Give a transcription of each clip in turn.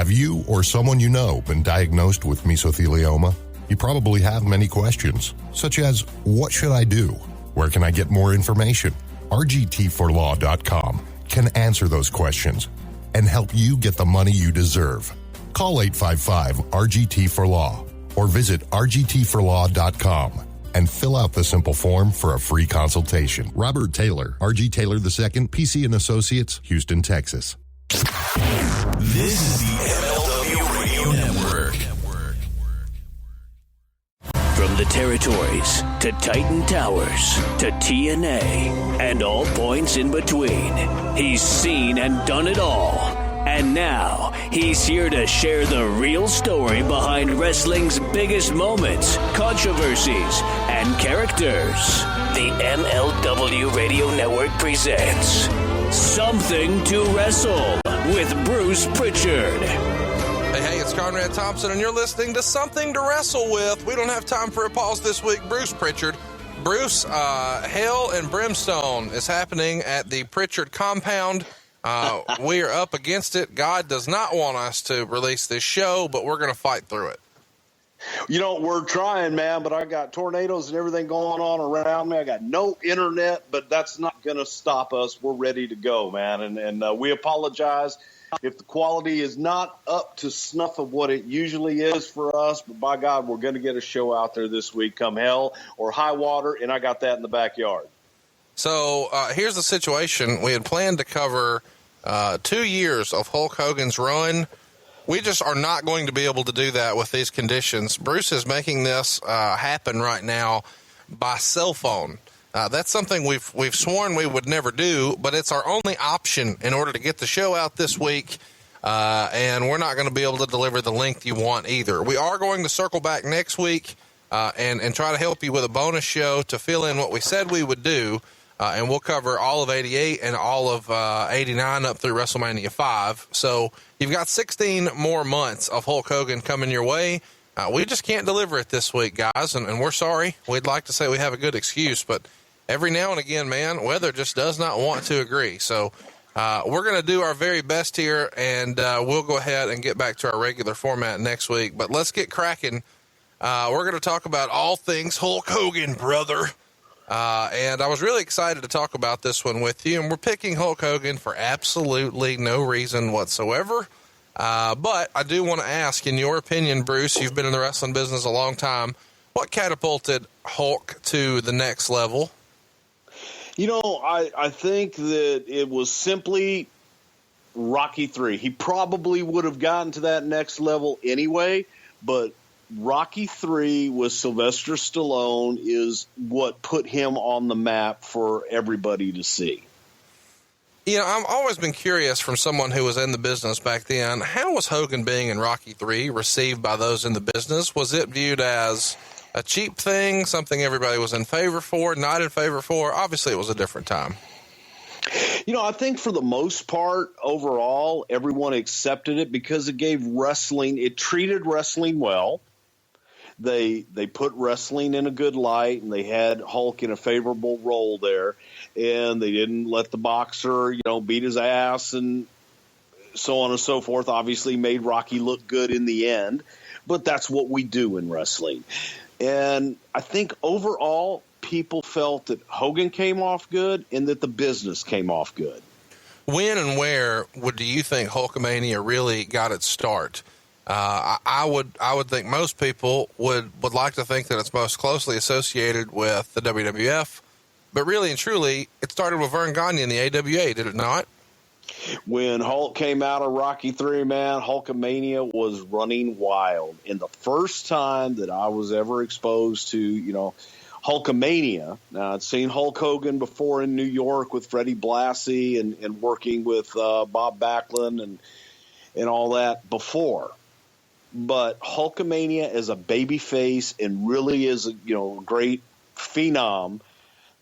Have you or someone you know been diagnosed with mesothelioma? You probably have many questions, such as, what should I do? Where can I get more information? RGT4Law.com can answer those questions and help you get the money you deserve. Call 855-RGT4Law or visit RGT4Law.com and fill out the simple form for a free consultation. Robert Taylor, R.G. Taylor II, PC and Associates, Houston, Texas. This is the MLW Radio Network. From the territories to Titan Towers to TNA and all points in between, he's seen and done it all. And now he's here to share the real story behind wrestling's biggest moments, controversies, and characters. The MLW Radio Network presents Something to Wrestle with Bruce Prichard. Hey, it's Conrad Thompson, and you're listening to Something to Wrestle With. We don't have time for a pause this week. Bruce Prichard. Bruce, Hell and Brimstone is happening at the Prichard compound. We are up against it. God does not want us to release this show, but we're going to fight through it. You know, we're trying, man, but I got tornadoes and everything going on around me. I got no internet, but that's not going to stop us. We're ready to go, man. And we apologize if the quality is not up to snuff of what it usually is for us. But by God, we're going to get a show out there this week, come hell or high water, and I got that in the backyard. So here's the situation. We had planned to cover 2 years of Hulk Hogan's run. We just are not going to be able to do that with these conditions. Bruce is making this happen right now by cell phone. That's something we've sworn we would never do, but it's our only option in order to get the show out this week, and we're not going to be able to deliver the length you want either. We are going to circle back next week and try to help you with a bonus show to fill in what we said we would do. And we'll cover all of 88 and all of 89 up through WrestleMania 5. So you've got 16 more months of Hulk Hogan coming your way. We just can't deliver it this week, guys, and we're sorry. We'd like to say we have a good excuse, but every now and again, man, weather just does not want to agree. So we're going to do our very best here, and we'll go ahead and get back to our regular format next week. But let's get cracking. We're going to talk about all things Hulk Hogan, brother. And I was really excited to talk about this one with you, and we're picking Hulk Hogan for absolutely no reason whatsoever. But I do want to ask, in your opinion, Bruce, you've been in the wrestling business a long time, what catapulted Hulk to the next level? You know, I think that it was simply Rocky III. He probably would have gotten to that next level anyway, but Rocky III with Sylvester Stallone is what put him on the map for everybody to see. You know, I've always been curious from someone who was in the business back then, how was Hogan being in Rocky III received by those in the business? Was it viewed as a cheap thing, something everybody was in favor for, not in favor for? Obviously, it was a different time. You know, I think for the most part, overall, everyone accepted it because it gave wrestling, it treated wrestling well. They put wrestling in a good light, and they had Hulk in a favorable role there, and they didn't let the boxer, beat his ass and so on and so forth. Obviously made Rocky look good in the end, but that's what we do in wrestling. And I think overall people felt that Hogan came off good and that the business came off good. When and where do you think Hulkamania really got its start? I would think most people would like to think that it's most closely associated with the WWF, but really and truly, it started with Vern Gagne in the AWA, did it not? When Hulk came out of Rocky III, man, Hulkamania was running wild. And the first time that I was ever exposed to, Hulkamania, now I'd seen Hulk Hogan before in New York with Freddie Blassie and working with Bob Backlund and all that before. But Hulkamania as a babyface and really is a great phenom.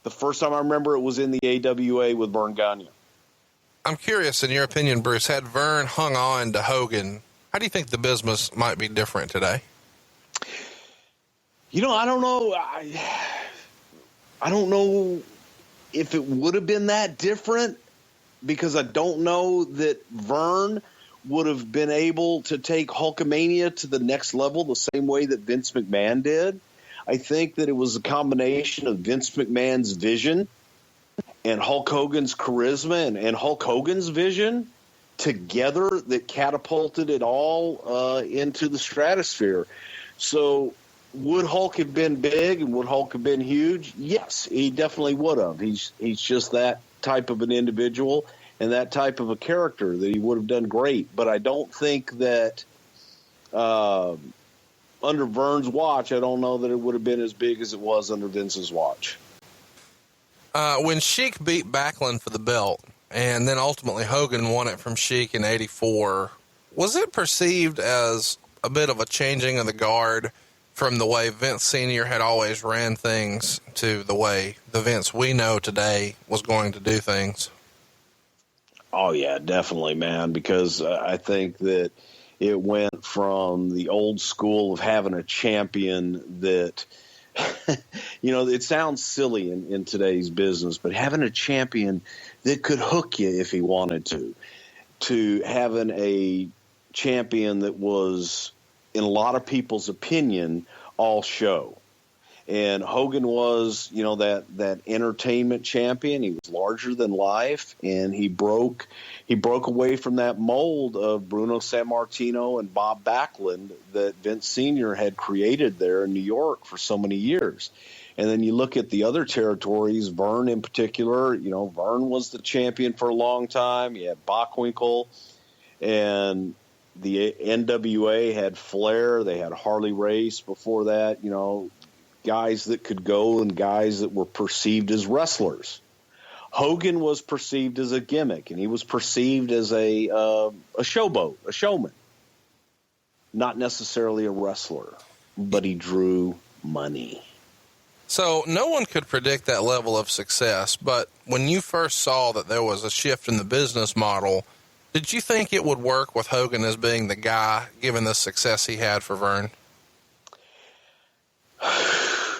The first time I remember it was in the AWA with Vern Gagne. I'm curious, in your opinion, Bruce, had Vern hung on to Hogan, how do you think the business might be different today? I don't know. I don't know if it would have been that different because I don't know that Vern would have been able to take Hulkamania to the next level the same way that Vince McMahon did. I think that it was a combination of Vince McMahon's vision and Hulk Hogan's charisma and Hulk Hogan's vision together that catapulted it all into the stratosphere. So would Hulk have been big and would Hulk have been huge? Yes, he definitely would have. He's just that type of an individual and that type of a character that he would have done great. But I don't think that under Vern's watch, I don't know that it would have been as big as it was under Vince's watch. When Sheik beat Backlund for the belt, and then ultimately Hogan won it from Sheik in '84, was it perceived as a bit of a changing of the guard from the way Vince Sr. had always ran things to the way the Vince we know today was going to do things? Oh, yeah, definitely, man, because I think that it went from the old school of having a champion that, you know, it sounds silly in today's business, but having a champion that could hook you if he wanted to having a champion that was, in a lot of people's opinion, all show. And Hogan was, you know, that entertainment champion. He was larger than life, and he broke away from that mold of Bruno Sammartino and Bob Backlund that Vince Sr. had created there in New York for so many years. And then you look at the other territories, Vern in particular. You know, Vern was the champion for a long time. You had Bockwinkel, and the NWA had Flair. They had Harley Race before that. You know, guys that could go and guys that were perceived as wrestlers. Hogan was perceived as a gimmick, and he was perceived as a showboat, a showman, not necessarily a wrestler, but he drew money. So no one could predict that level of success, but when you first saw that there was a shift in the business model, did you think it would work with Hogan as being the guy, given the success he had for Vern?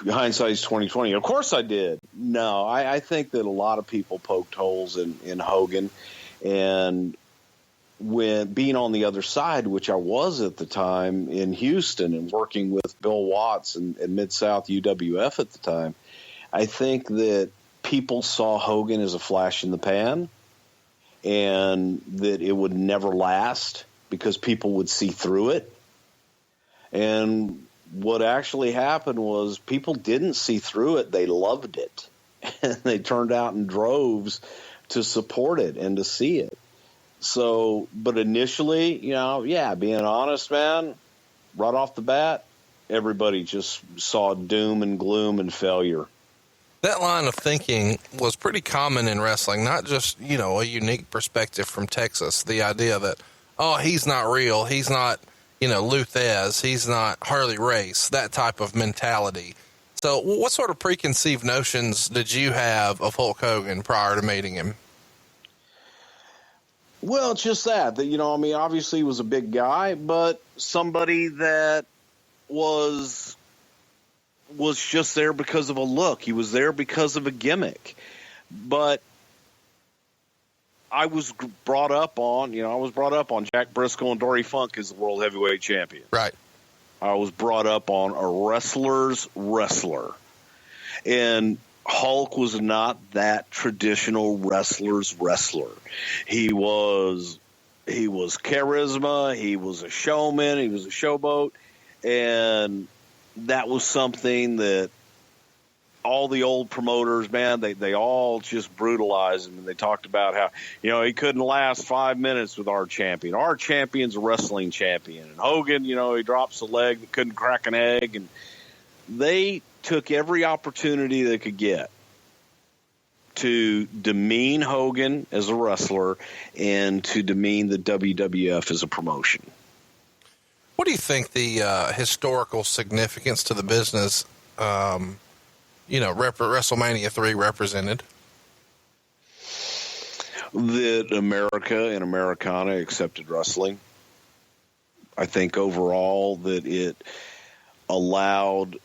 Hindsight's 20/20. Of course I did. No, I think that a lot of people poked holes in Hogan, and when being on the other side, which I was at the time in Houston and working with Bill Watts and Mid-South UWF at the time, I think that people saw Hogan as a flash in the pan and that it would never last because people would see through it. And what actually happened was people didn't see through it. They loved it. And they turned out in droves to support it and to see it. So, but initially, you know, yeah, being honest, man, right off the bat, everybody just saw doom and gloom and failure. That line of thinking was pretty common in wrestling, not just, you know, a unique perspective from Texas. The idea that, oh, he's not real. He's not, you know, Luthez. He's not Harley Race, that type of mentality. So what sort of preconceived notions did you have of Hulk Hogan prior to meeting him? Well, it's just that, you know, I mean, obviously he was a big guy, but somebody that was just there because of a look. He was there because of a gimmick. But I was brought up on Jack Briscoe and Dory Funk as the world heavyweight champion. Right. I was brought up on a wrestler's wrestler. And Hulk was not that traditional wrestler's wrestler. He was charisma. He was a showman. He was a showboat. And that was something that all the old promoters, man, they all just brutalized him. And they talked about how, you know, he couldn't last 5 minutes with our champion. Our champion's a wrestling champion. And Hogan, you know, he drops a leg that couldn't crack an egg. And they took every opportunity they could get to demean Hogan as a wrestler and to demean the WWF as a promotion. What do you think the historical significance to the business, WrestleMania 3 represented? That America and Americana accepted wrestling. I think overall that it allowed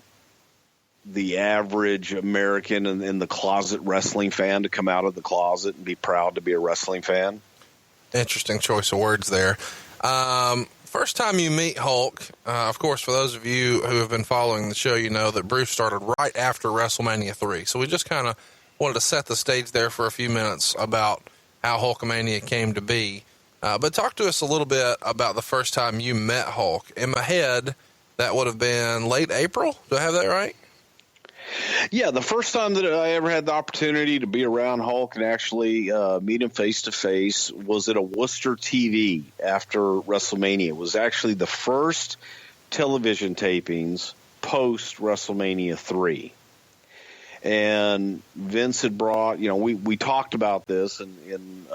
the average American and the closet wrestling fan to come out of the closet and be proud to be a wrestling fan. Interesting choice of words there. First time you meet Hulk, of course, for those of you who have been following the show, you know that Bruce started right after WrestleMania 3. So we just kind of wanted to set the stage there for a few minutes about how Hulkamania came to be. But talk to us a little bit about the first time you met Hulk. In my head, that would have been late April. Do I have that right? Yeah, the first time that I ever had the opportunity to be around Hulk and actually meet him face-to-face was at a Worcester TV after WrestleMania. It was actually the first television tapings post-WrestleMania 3. And Vince had brought, we talked about this in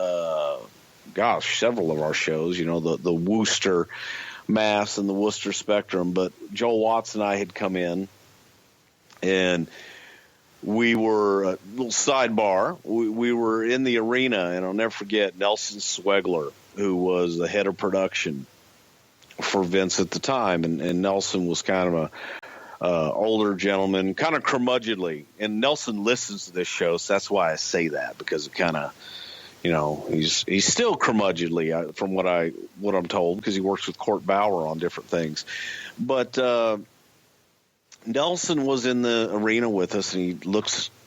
several of our shows, the Worcester Mass and the Worcester Spectrum. But Joel Watts and I had come in, and we were a little sidebar. We were in the arena, and I'll never forget Nelson Swegler, who was the head of production for Vince at the time. And Nelson was kind of a older gentleman, kind of curmudgeonly. And Nelson listens to this show, so that's why I say that, because it kind of, he's still curmudgeonly from what I'm told, because he works with Court Bauer on different things. But Nelson was in the arena with us, and he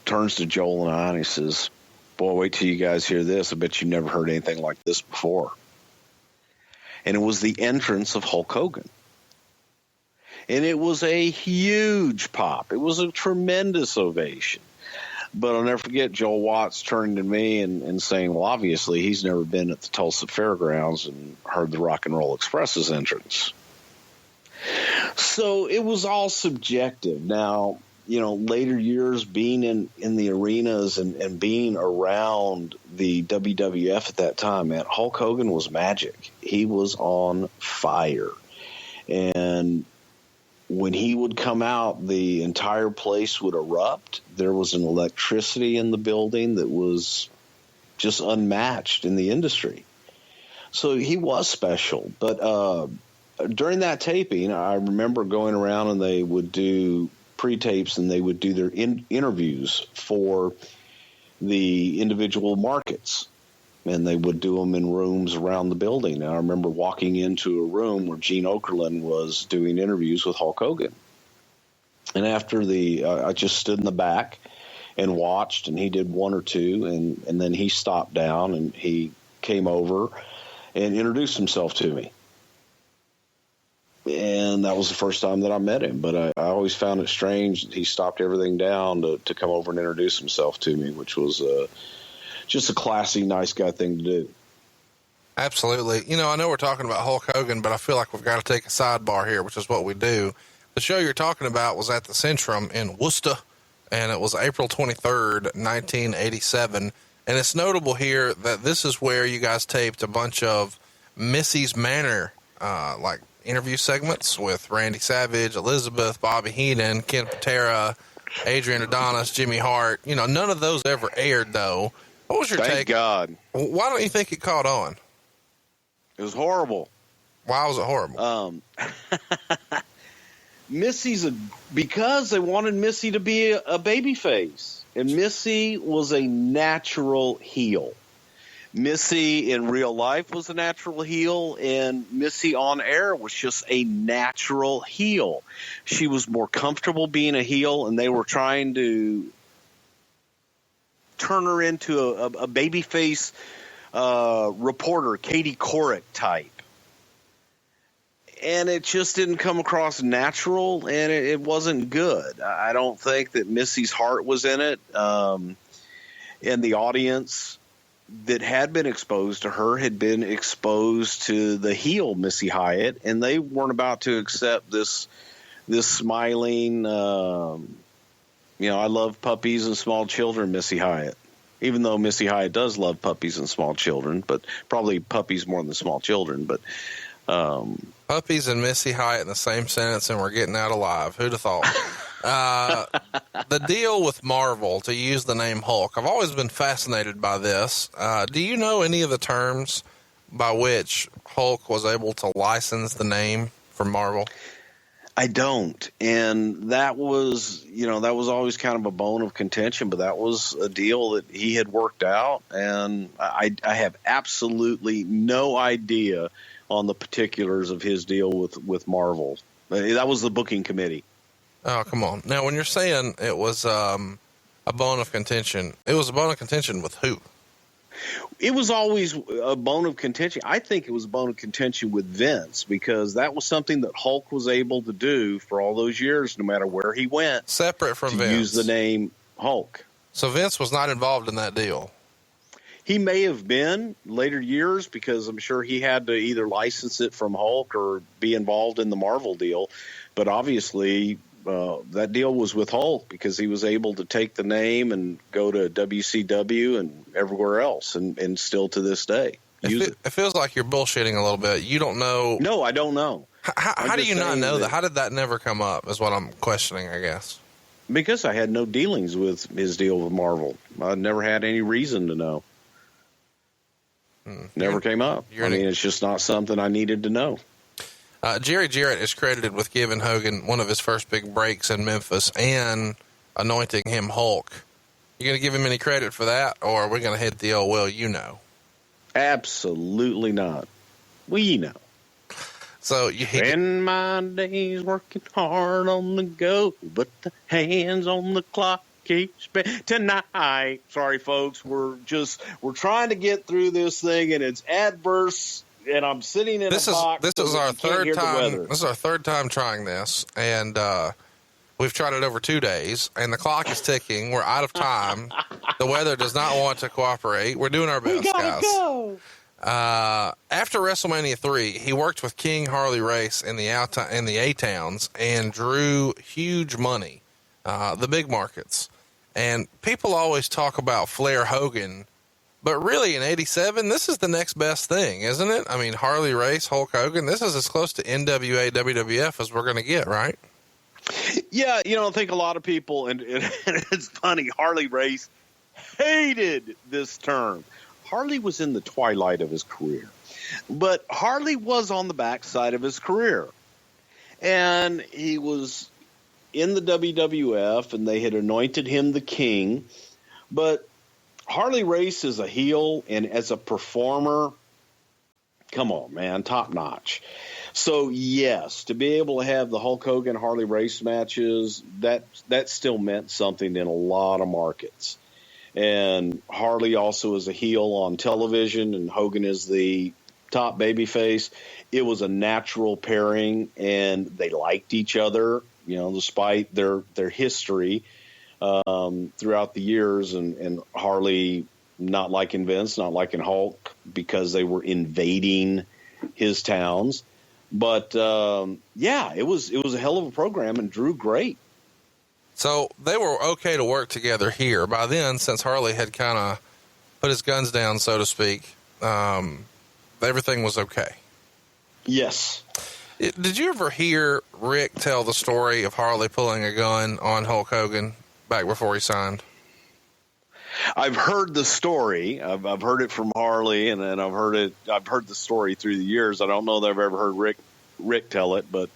turns to Joel and I, and he says, "Boy, wait till you guys hear this. I bet you never heard anything like this before." And it was the entrance of Hulk Hogan. And it was a huge pop. It was a tremendous ovation. But I'll never forget Joel Watts turning to me and saying, well, obviously he's never been at the Tulsa Fairgrounds and heard the Rock and Roll Express's entrance. So it was all subjective. Now, later years being in the arenas and being around the WWF at that time, man, Hulk Hogan was magic. He was on fire. And when he would come out, the entire place would erupt. There was an electricity in the building that was just unmatched in the industry. So he was special. But during that taping, I remember going around, and they would do pre-tapes, and they would do their interviews for the individual markets. And they would do them in rooms around the building. And I remember walking into a room where Gene Okerlund was doing interviews with Hulk Hogan. And after I just stood in the back and watched, and he did one or two, and then he stopped down, and he came over and introduced himself to me. And that was the first time that I met him. But I always found it strange that he stopped everything down to come over and introduce himself to me, which was just a classy, nice guy thing to do. Absolutely. I know we're talking about Hulk Hogan, but I feel like we've got to take a sidebar here, which is what we do. The show you're talking about was at the Centrum in Worcester, and it was April 23rd, 1987. And it's notable here that this is where you guys taped a bunch of Missy's Manor, interview segments with Randy Savage, Elizabeth, Bobby Heenan, Ken Patera, Adrian Adonis, Jimmy Hart. None of those ever aired, though. What was your take? Thank God. Why don't you think it caught on? It was horrible. Why was it horrible? Because they wanted Missy to be a babyface, and Missy was a natural heel. Missy in real life was a natural heel, and Missy on air was just a natural heel. She was more comfortable being a heel, and they were trying to turn her into a babyface reporter, Katie Couric type. And it just didn't come across natural, and it wasn't good. I don't think that Missy's heart was in it. And the audience that had been exposed to her had been exposed to the heel Missy Hyatt, and they weren't about to accept this smiling, I love puppies and small children, Missy Hyatt. Even though Missy Hyatt does love puppies and small children, but probably puppies more than small children. But puppies and Missy Hyatt in the same sentence, and we're getting out alive. Who'd have thought? The deal with Marvel to use the name Hulk. I've always been fascinated by this. Do you know any of the terms by which Hulk was able to license the name for Marvel? I don't. And that was always kind of a bone of contention, but that was a deal that he had worked out. And I have absolutely no idea on the particulars of his deal with Marvel. That was the booking committee. Oh, come on. Now, when you're saying it was a bone of contention, it was a bone of contention with who? It was always a bone of contention. I think it was a bone of contention with Vince, because that was something that Hulk was able to do for all those years, no matter where he went. Separate from Vince. Use the name Hulk. So Vince was not involved in that deal. He may have been later years, because I'm sure he had to either license it from Hulk or be involved in the Marvel deal. But obviously, that deal was with Hulk, because he was able to take the name and go to WCW and everywhere else, and still to this day use it. It feels like you're bullshitting a little bit. You don't know. No, I don't know. How do you not know that? How did that never come up is what I'm questioning, I guess. Because I had no dealings with his deal with Marvel. I never had any reason to know. Never came up. It's just not something I needed to know. Jerry Jarrett is credited with giving Hogan one of his first big breaks in Memphis and anointing him Hulk. You going to give him any credit for that, or are we going to hit the old, well, you know? Absolutely not. We know. So you spend my days working hard on the go, but the hands on the clock keep spinning tonight. Sorry, folks. We're trying to get through this thing, and it's adverse. And I'm sitting in a box. This is our third time. This is our third time trying this, and we've tried it over 2 days, and the clock is ticking. We're out of time. The weather does not want to cooperate. We're doing our best, guys. Go. After WrestleMania 3, he worked with King Harley Race in the A-Towns and drew huge money, the big markets. And people always talk about Flair Hogan, but really in 87, this is the next best thing, isn't it? I mean, Harley Race, Hulk Hogan, this is as close to NWA, WWF as we're going to get, right? Yeah, I think a lot of people, and it's funny, Harley Race hated this term. Harley was in the twilight of his career, but Harley was on the backside of his career, and he was in the WWF, and they had anointed him the king. But Harley Race is a heel, and as a performer, come on, man, top notch. So yes, to be able to have the Hulk Hogan Harley Race matches, that still meant something in a lot of markets. And Harley also is a heel on television, and Hogan is the top babyface. It was a natural pairing, and they liked each other, despite their history throughout the years. And Harley not liking Vince, not liking Hulk, because they were invading his towns. But it was a hell of a program, and drew great. So they were okay to work together here. By then, since Harley had kind of put his guns down, so to speak, everything was okay. Yes. Did you ever hear Rick tell the story of Harley pulling a gun on Hulk Hogan back before he signed? I've heard the story. I've heard it from Harley, and then I've heard the story through the years. I don't know that I've ever heard Rick tell it, but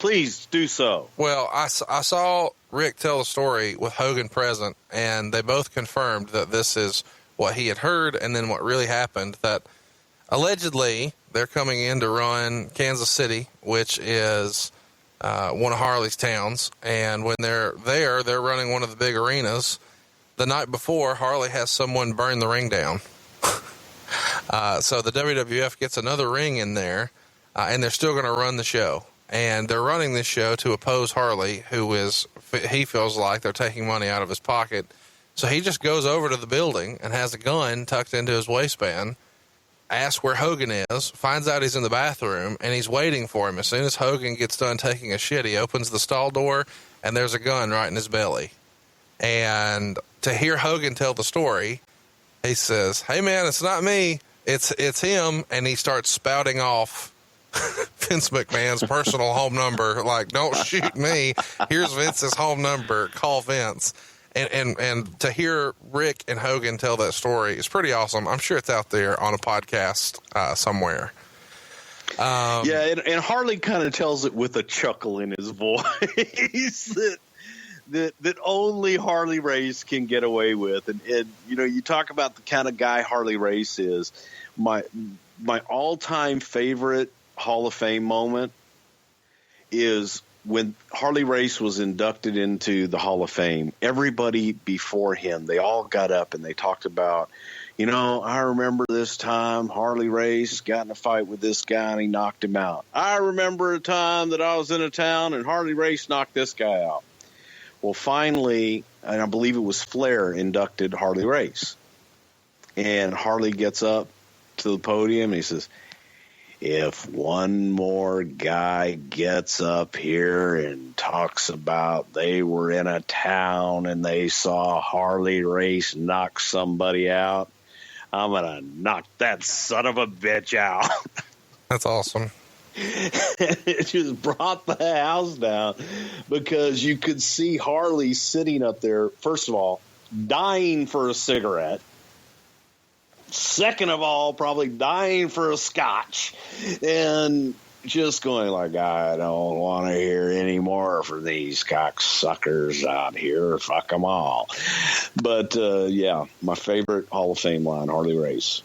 please do so. Well, I saw Rick tell the story with Hogan present, and they both confirmed that this is what he had heard, and then what really happened, that allegedly they're coming in to run Kansas City, which is one of Harley's towns, and when they're there, they're running one of the big arenas. The night before, Harley has someone burn the ring down. So the WWF gets another ring in there, and they're still going to run the show. And they're running this show to oppose Harley, he feels like they're taking money out of his pocket. So he just goes over to the building and has a gun tucked into his waistband, asks where Hogan is, finds out he's in the bathroom, and he's waiting for him. As soon as Hogan gets done taking a shit, he opens the stall door, and there's a gun right in his belly. And to hear Hogan tell the story, he says, "Hey man, it's not me, it's him." And he starts spouting off Vince McMahon's personal home number, like, "Don't shoot me. Here's Vince's home number. Call Vince." And to hear Rick and Hogan tell that story is pretty awesome. I'm sure it's out there on a podcast somewhere. And Harley kind of tells it with a chuckle in his voice that only Harley Race can get away with. And you talk about the kind of guy Harley Race is. my all-time favorite Hall of Fame moment is when Harley Race was inducted into the Hall of Fame. Everybody before him, they all got up and they talked about, I remember this time Harley Race got in a fight with this guy and he knocked him out. I remember a time that I was in a town and Harley Race knocked this guy out. Well, finally, and I believe it was Flair, inducted Harley Race. And Harley gets up to the podium and he says, if one more guy gets up here and talks about they were in a town and they saw Harley Race knock somebody out, I'm going to knock that son of a bitch out. That's awesome. It just brought the house down because you could see Harley sitting up there, first of all, dying for a cigarette. Second of all, probably dying for a scotch and just going like, I don't want to hear any more from these cocksuckers out here. Fuck them all. But, yeah, my favorite Hall of Fame line, Harley Race.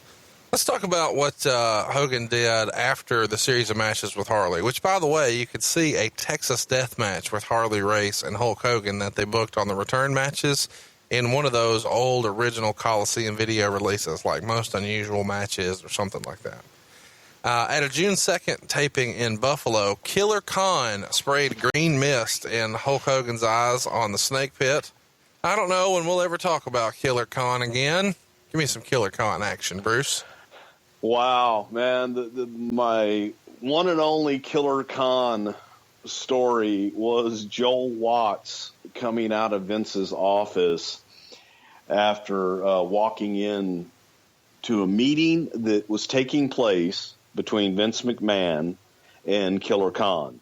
Let's talk about what Hogan did after the series of matches with Harley, which, by the way, you could see a Texas death match with Harley Race and Hulk Hogan that they booked on the return matches in one of those old original Coliseum video releases, like Most Unusual Matches or something like that. At a June 2nd taping in Buffalo, Killer Khan sprayed green mist in Hulk Hogan's eyes on the snake pit. I don't know when we'll ever talk about Killer Khan again. Give me some Killer Khan action, Bruce. Wow, man. My one and only Killer Khan story was Joel Watts coming out of Vince's office after walking in to a meeting that was taking place between Vince McMahon and Killer Khan.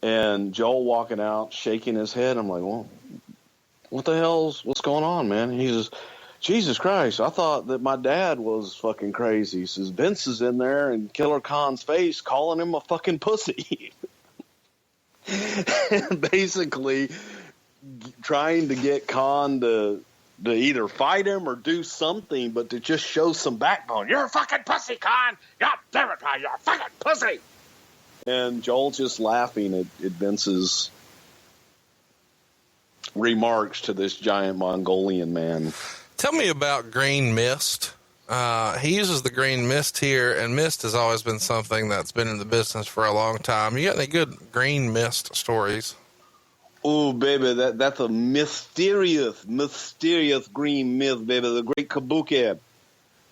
And Joel walking out, shaking his head. I'm like, well, what's going on, man? And he says, Jesus Christ, I thought that my dad was fucking crazy. He says, Vince is in there and Killer Khan's face calling him a fucking pussy. Basically trying to get Khan to either fight him or do something, but to just show some backbone. You're a fucking pussy, Khan. God damn it, you're a fucking pussy. And Joel just laughing at Vince's remarks to this giant Mongolian man. Tell me about green mist. He uses the green mist here, and mist has always been something that's been in the business for a long time. You got any good green mist stories? Oh, baby, that's a mysterious green mist, baby. The great Kabuki.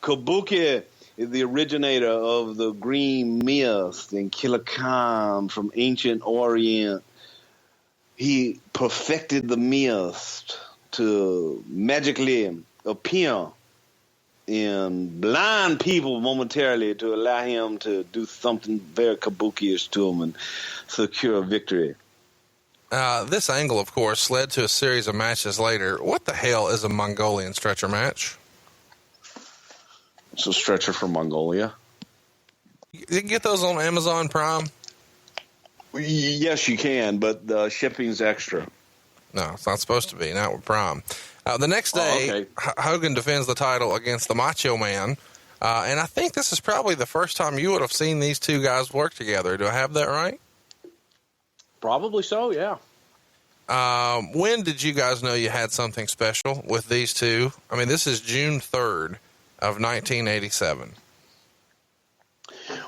Kabuki is the originator of the green mist and Killer Khan from ancient Orient. He perfected the mist to magically appear and blind people momentarily to allow him to do something very kabuki-ish to him and secure a victory. This angle, of course, led to a series of matches later. What the hell is a Mongolian stretcher match? It's a stretcher from Mongolia. You can get those on Amazon Prime? Yes, you can, but shipping's extra. No, it's not supposed to be, not with Prime. The next day, Hogan defends the title against the Macho Man, and I think this is probably the first time you would have seen these two guys work together. Do I have that right? Probably so, yeah. When did you guys know you had something special with these two? I mean, this is June 3rd of 1987.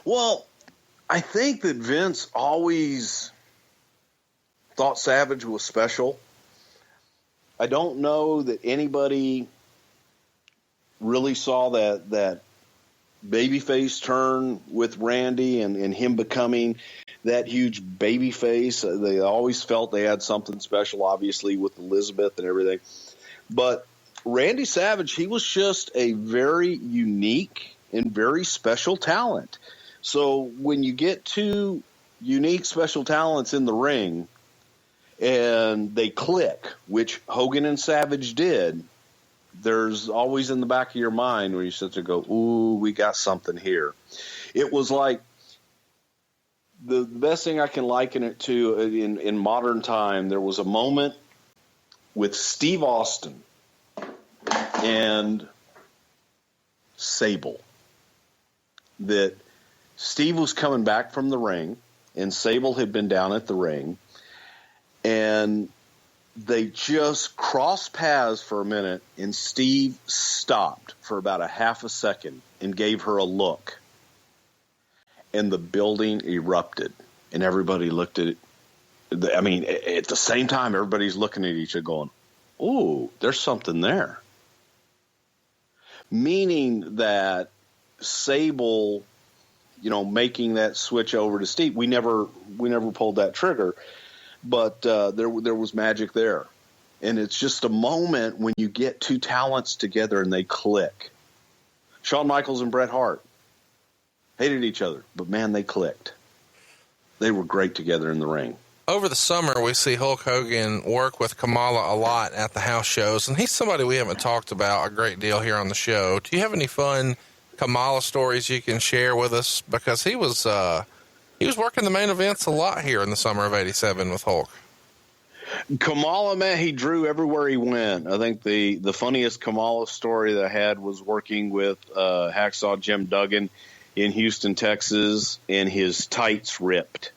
Well, I think that Vince always thought Savage was special. I don't know that anybody really saw that babyface turn with Randy and him becoming that huge babyface. They always felt they had something special, obviously, with Elizabeth and everything. But Randy Savage, he was just a very unique and very special talent. So when you get two unique special talents in the ring and they click, which Hogan and Savage did, there's always in the back of your mind where you sit there and go, ooh, we got something here. It was like the best thing I can liken it to in modern time, there was a moment with Steve Austin and Sable. that Steve was coming back from the ring, and Sable had been down at the ring, and they just crossed paths for a minute, and Steve stopped for about a half a second and gave her a look. And the building erupted, and everybody looked at it. I mean, at the same time, everybody's looking at each other going, "Ooh, there's something there." Meaning that Sable, making that switch over to Steve, we never pulled that trigger, but there was magic there. And it's just a moment when you get two talents together and they click. Shawn Michaels and Bret Hart hated each other, but man, they clicked. They were great together in the ring. Over the summer, we see Hulk Hogan work with Kamala a lot at the house shows, and he's somebody we haven't talked about a great deal here on the show. Do you have any fun Kamala stories you can share with us? Because he was working the main events a lot here in the summer of '87 with Hulk. Kamala, man, he drew everywhere he went. I think the funniest Kamala story that I had was working with Hacksaw Jim Duggan in Houston, Texas, and his tights ripped.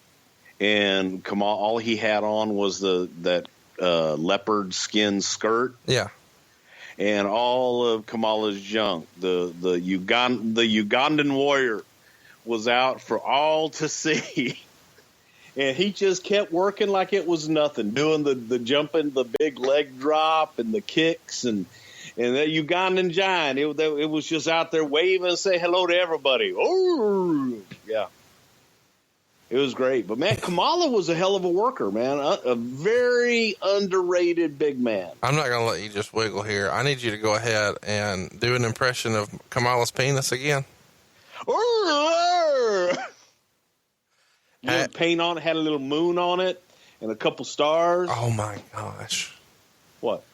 And Kamala, all he had on was that leopard skin skirt. Yeah. And all of Kamala's junk, the Ugandan warrior, was out for all to see. And he just kept working like it was nothing, doing the jumping, the big leg drop, and the kicks, and that Ugandan giant. It was just out there waving and say hello to everybody. Oh, yeah. It was great. But, man, Kamala was a hell of a worker, man. A very underrated big man. I'm not going to let you just wiggle here. I need you to go ahead and do an impression of Kamala's penis again. Had paint on it, had a little moon on it, and a couple stars. Oh, my gosh. What?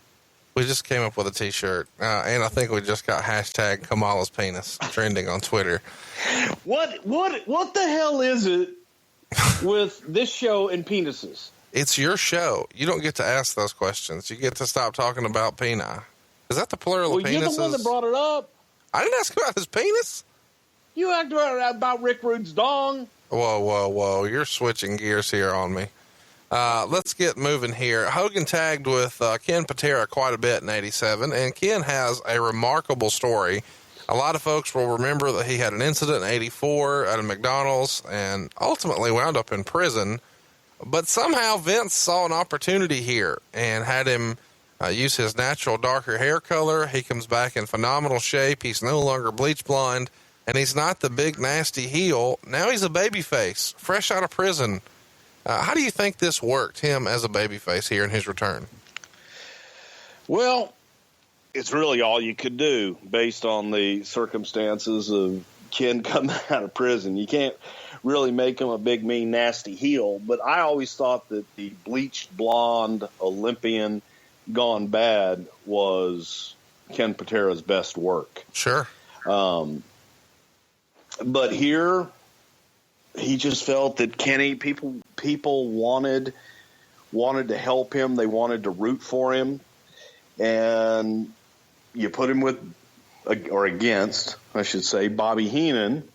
We just came up with a T-shirt, and I think we just got hashtag Kamala's penis trending on Twitter. What the hell is it with this show and penises? It's your show. You don't get to ask those questions. You get to stop talking about peni. Is that the plural of penises? You're the one that brought it up. I didn't ask about his penis. You asked about Rick Rude's dong. Whoa. You're switching gears here on me. Let's get moving here. Hogan tagged with Ken Patera quite a bit in '87, and Ken has a remarkable story. A lot of folks will remember that he had an incident in '84 at a McDonald's and ultimately wound up in prison. But somehow Vince saw an opportunity here and had him use his natural darker hair color. He comes back in phenomenal shape. He's no longer bleach blonde, and he's not the big nasty heel. Now he's a babyface, fresh out of prison. How do you think this worked him as a babyface here in his return? Well, it's really all you could do based on the circumstances of Ken coming out of prison. You can't really make him a big, mean, nasty heel, but I always thought that the bleached blonde Olympian gone bad was Ken Patera's best work. Sure. But here, he just felt that Kenny, people wanted to help him. They wanted to root for him. And you put him with, or against, I should say, Bobby Heenan,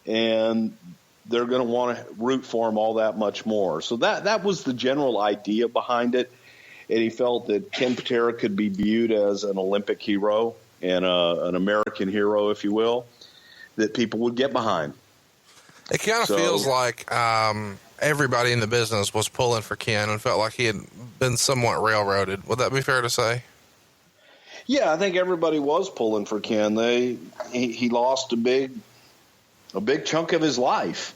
and they're going to want to root for him all that much more. So that was the general idea behind it. And he felt that Ken Patera could be viewed as an Olympic hero and an American hero, if you will, that people would get behind. It kind of feels like everybody in the business was pulling for Ken and felt like he had been somewhat railroaded. Would that be fair to say? Yeah, I think everybody was pulling for Ken. He lost a big chunk of his life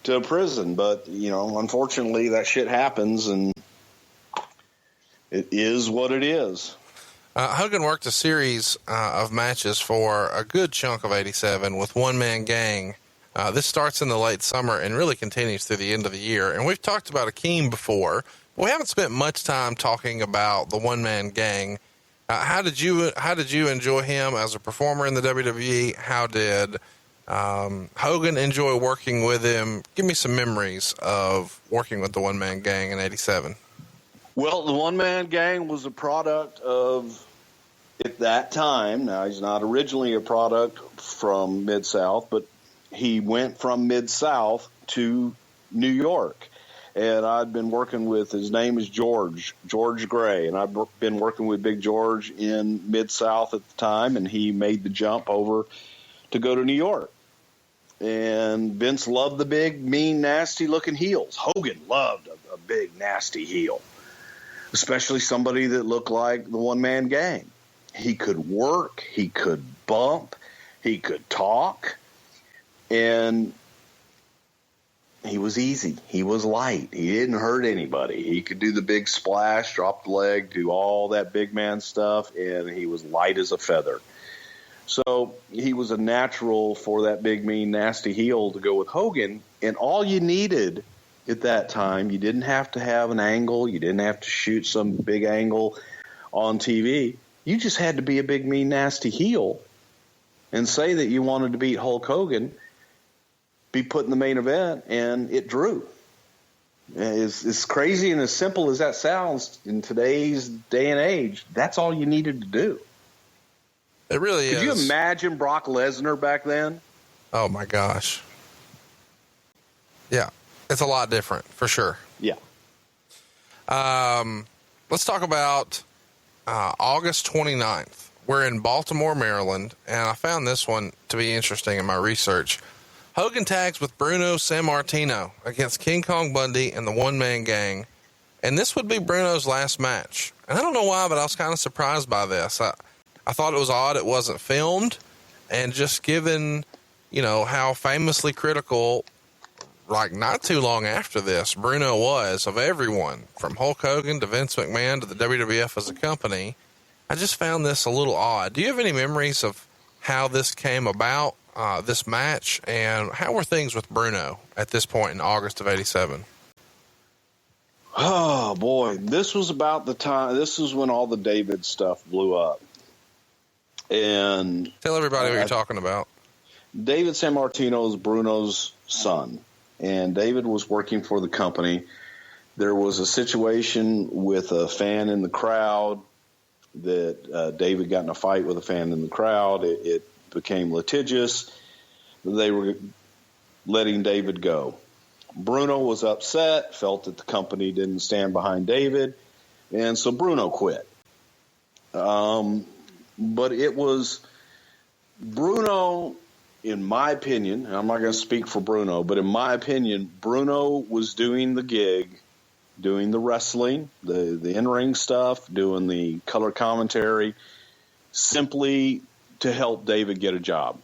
to prison, but unfortunately that shit happens, and it is what it is. Hogan worked a series of matches for a good chunk of '87 with One Man Gang. This starts in the late summer and really continues through the end of the year. And we've talked about Akeem before, but we haven't spent much time talking about the One Man Gang. How did you enjoy him as a performer in the WWE? How did Hogan enjoy working with him? Give me some memories of working with the One Man Gang in '87. Well, the One Man Gang was a product of, at that time, now he's not originally a product from Mid-South, but he went from Mid-South to New York. And I'd been working with, his name is George Gray, and I've been working with Big George in Mid-South at the time, and he made the jump over to go to New York. And Vince loved the big, mean, nasty-looking heels. Hogan loved a big, nasty heel, especially somebody that looked like the one-man gang. He could work, he could bump, he could talk, and he was easy. He was light. He didn't hurt anybody. He could do the big splash, drop the leg, do all that big man stuff, and he was light as a feather. So he was a natural for that big, mean, nasty heel to go with Hogan, and all you needed at that time, you didn't have to have an angle. You didn't have to shoot some big angle on TV. You just had to be a big, mean, nasty heel and say that you wanted to beat Hulk Hogan, be put in the main event, and it drew. As crazy and as simple as that sounds in today's day and age, that's all you needed to do. It really is. Could you imagine Brock Lesnar back then? Oh, my gosh. Yeah, it's a lot different, for sure. Yeah. Let's talk about August 29th. We're in Baltimore, Maryland, and I found this one to be interesting in my research. Hogan tags with Bruno Sammartino against King Kong Bundy and the one-man gang, and this would be Bruno's last match. And I don't know why, but I was kind of surprised by this. I thought it was odd it wasn't filmed, and just given, how famously critical, like not too long after this, Bruno was of everyone, from Hulk Hogan to Vince McMahon to the WWF as a company, I just found this a little odd. Do you have any memories of how this came about, this match, and how were things with Bruno at this point in August of '87? Oh, boy. This was about the time, this is when all the David stuff blew up. And tell everybody what you're talking about. David Sammartino is Bruno's son, and David was working for the company. There was a situation with a fan in the crowd that David got in a fight with a fan in the crowd. It became litigious. They were letting David go. Bruno was upset, felt that the company didn't stand behind David, and so Bruno quit. But it was Bruno, in my opinion, and I'm not going to speak for Bruno, but in my opinion, Bruno was doing the gig, doing the wrestling, the in-ring stuff, doing the color commentary, simply to help David get a job.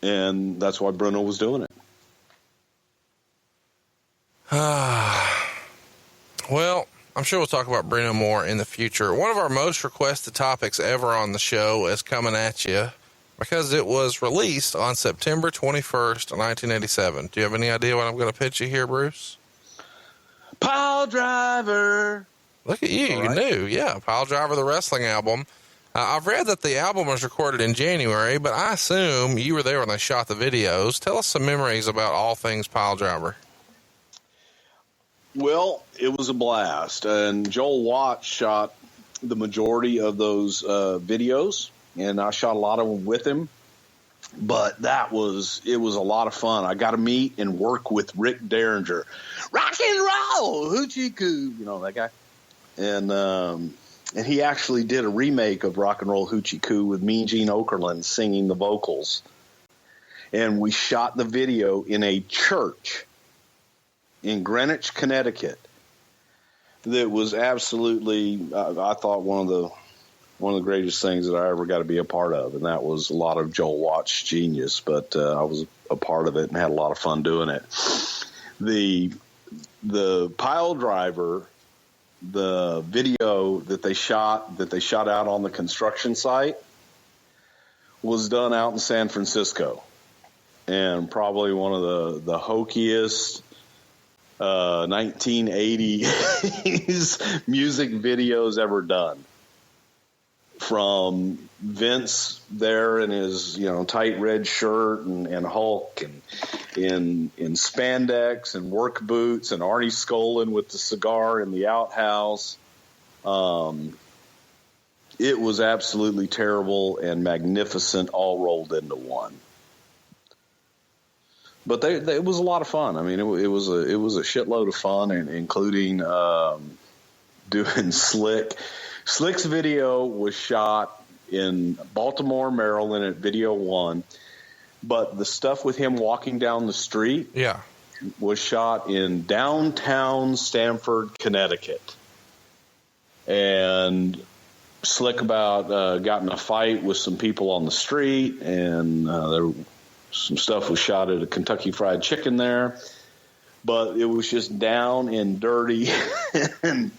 And that's why Bruno was doing it. Well, I'm sure we'll talk about Bruno more in the future. One of our most requested topics ever on the show is coming at you because it was released on September 21st, 1987. Do you have any idea what I'm going to pitch you here, Bruce? Pile Driver. Look at you. You knew. Yeah, Pile Driver, the wrestling album. I've read that the album was recorded in January, but I assume you were there when they shot the videos. Tell us some memories about all things Pile Driver. Well, it was a blast, and Joel Watts shot the majority of those videos, and I shot a lot of them with him, but it was a lot of fun. I got to meet and work with Rick Derringer. Rock and roll, hoochie coo, that guy. And he actually did a remake of Rock and Roll Hoochie Coo with Mean Gene Okerlund singing the vocals. And we shot the video in a church in Greenwich, Connecticut. That was absolutely, I thought, one of the greatest things that I ever got to be a part of, and that was a lot of Joel Watts' genius. But I was a part of it and had a lot of fun doing it. The Pile Driver, the video that they shot out on the construction site, was done out in San Francisco, and probably one of the hokiest 1980s music videos ever done. From Vince there in his tight red shirt and Hulk and in spandex and work boots, and Arnie Skolin with the cigar in the outhouse. It was absolutely terrible and magnificent, all rolled into one. But it was a lot of fun. I mean, it was a shitload of fun, including doing Slick. Slick's video was shot in Baltimore, Maryland at Video One, but the stuff with him walking down the street was shot in downtown Stamford, Connecticut. And Slick got in a fight with some people on the street, and some stuff was shot at a Kentucky Fried Chicken there. But it was just down and dirty and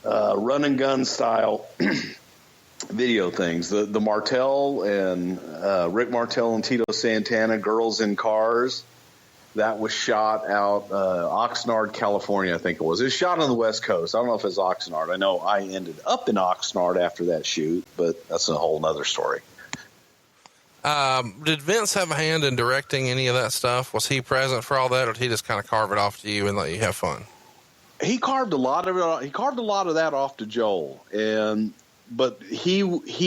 run and gun style video things. The Martel and Rick Martel and Tito Santana, Girls in Cars, that was shot out Oxnard, California, I think it was. It was shot on the West Coast. I don't know if it's Oxnard. I know I ended up in Oxnard after that shoot, but that's a whole nother story. Did Vince have a hand in directing any of that stuff? Was he present for all that, or did he just kind of carve it off to you and let you have fun? He carved a lot of it. He carved a lot of that off to Joel, but he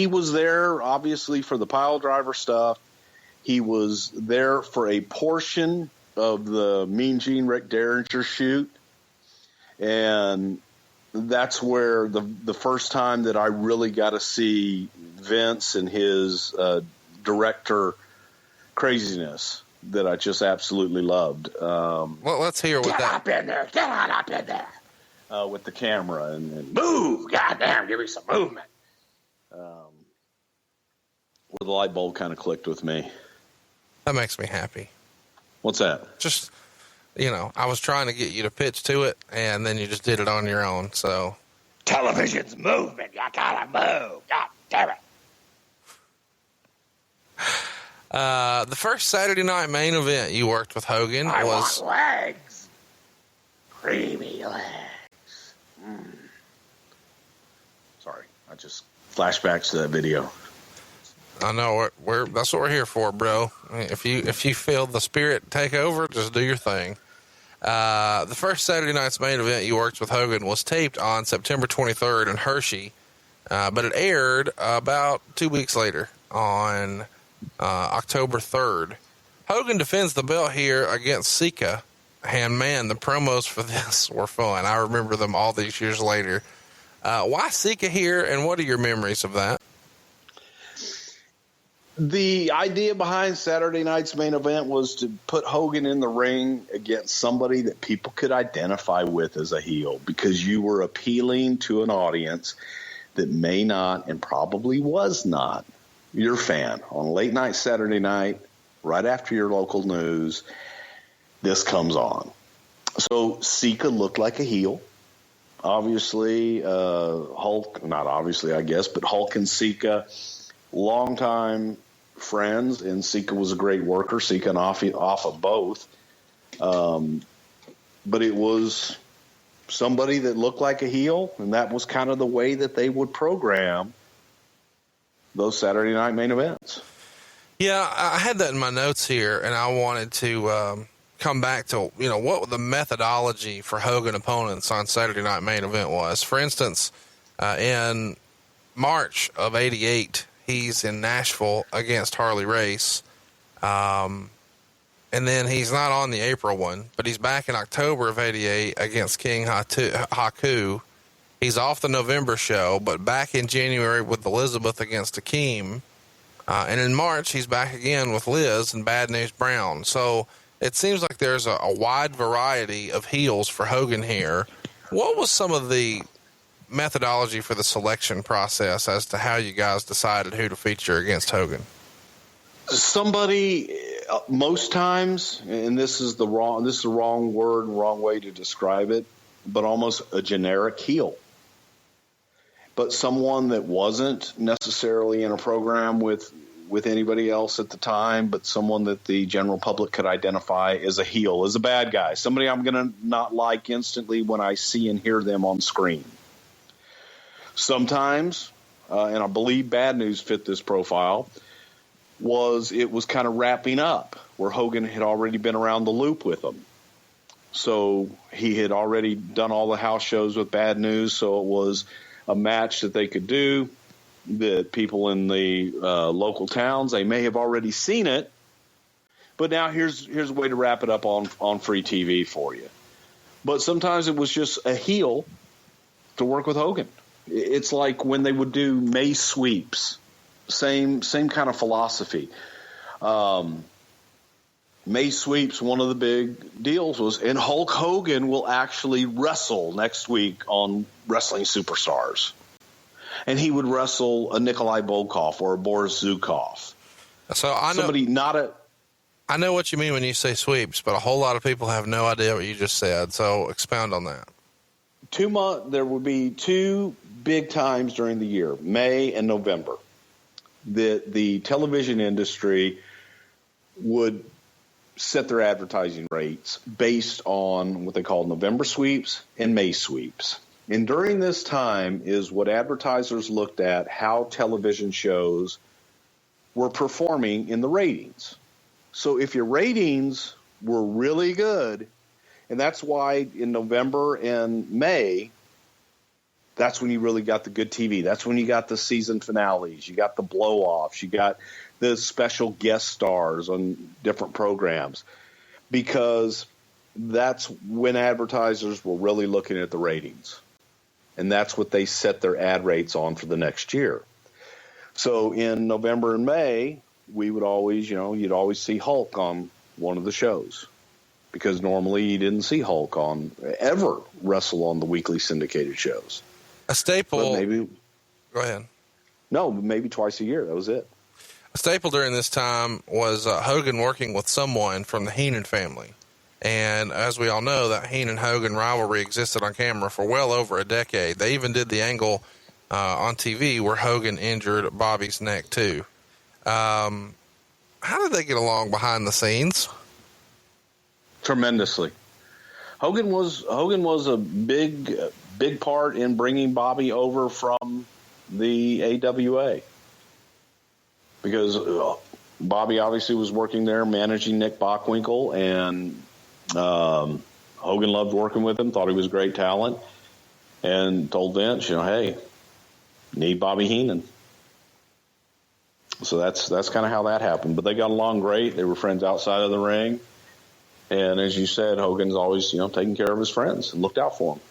was there obviously for the pile driver stuff. He was there for a portion of the Mean Gene Rick Derringer shoot, and that's where the first time that I really got to see Vince and his director craziness that I just absolutely loved. Well, let's hear what that. Get on up in there, with the camera and move. Goddamn, give me some movement. Where the light bulb kind of clicked with me. That makes me happy. What's that? Just, I was trying to get you to pitch to it, and then you just did it on your own. So, television's moving. You gotta move. God damn it. The first Saturday night main event you worked with Hogan was want legs, creamy legs. Sorry, I just flashbacks to that video. I know that's what we're here for, bro. If you feel the spirit take over, just do your thing. The first Saturday night's main event you worked with Hogan was taped on September 23rd in Hershey, but it aired about 2 weeks later on October 3rd. Hogan defends the belt here against Sika, and man, the promos for this were fun. I remember them all these years later. Why Sika here, and what are your memories of that? The idea behind Saturday night's main event was to put Hogan in the ring against somebody that people could identify with as a heel, because you were appealing to an audience that may not and probably was not your fan. On late night Saturday night, right after your local news, this comes on. So Sika looked like a heel. Obviously, Hulk, not obviously, I guess, but Hulk and Sika, longtime friends, and Sika was a great worker, Sika and off of both. But it was somebody that looked like a heel, and that was kind of the way that they would program those Saturday night main events. Yeah, I had that in my notes here, and I wanted to come back to, what the methodology for Hogan opponents on Saturday night main event was. For instance, in March of 88, he's in Nashville against Harley Race. And then he's not on the April one, but he's back in October of 88 against King Haku. He's off the November show, but back in January with Elizabeth against Akeem. And in March, he's back again with Liz and Bad News Brown. So it seems like there's a wide variety of heels for Hogan here. What was some of the methodology for the selection process as to how you guys decided who to feature against Hogan? Somebody, most times, and this is the wrong word and wrong way to describe it, but almost a generic heel. But someone that wasn't necessarily in a program with anybody else at the time, but someone that the general public could identify as a heel, as a bad guy, somebody I'm going to not like instantly when I see and hear them on screen. Sometimes, and I believe Bad News fit this profile, it was kind of wrapping up where Hogan had already been around the loop with them. So he had already done all the house shows with Bad News, so it was a match that they could do, that people in the local towns, they may have already seen it, But now here's a way to wrap it up on free TV for you. But sometimes it was just a heel to work with Hogan. It's like when they would do May sweeps, same kind of philosophy. May sweeps, one of the big deals was, and Hulk Hogan will actually wrestle next week on Wrestling Superstars. And he would wrestle a Nikolai Volkov or a Boris Zukov. So I know I know what you mean when you say sweeps, but a whole lot of people have no idea what you just said. So expound on that. There would be 2 big times during the year, May and November, that the television industry would set their advertising rates based on what they call November sweeps and May sweeps. And during this time is what advertisers looked at, how television shows were performing in the ratings. So if your ratings were really good, and that's why in November and May, that's when you really got the good TV. That's when you got the season finales. You got the blow-offs. You got the special guest stars on different programs, because that's when advertisers were really looking at the ratings. And that's what they set their ad rates on for the next year. So in November and May, we would always, you'd always see Hulk on one of the shows, because normally you didn't see Hulk ever wrestle on the weekly syndicated shows. A staple. Go ahead. No, maybe twice a year. That was it. A staple during this time was Hogan working with someone from the Heenan family. And as we all know, that Heenan-Hogan rivalry existed on camera for well over a decade. They even did the angle on TV where Hogan injured Bobby's neck too. How did they get along behind the scenes? Tremendously. Hogan was a big part in bringing Bobby over from the AWA, because Bobby obviously was working there managing Nick Bockwinkel, and Hogan loved working with him, thought he was great talent, and told Vince, hey, need Bobby Heenan. So that's kind of how that happened. But they got along great. They were friends outside of the ring. And as you said, Hogan's always, taking care of his friends and looked out for them.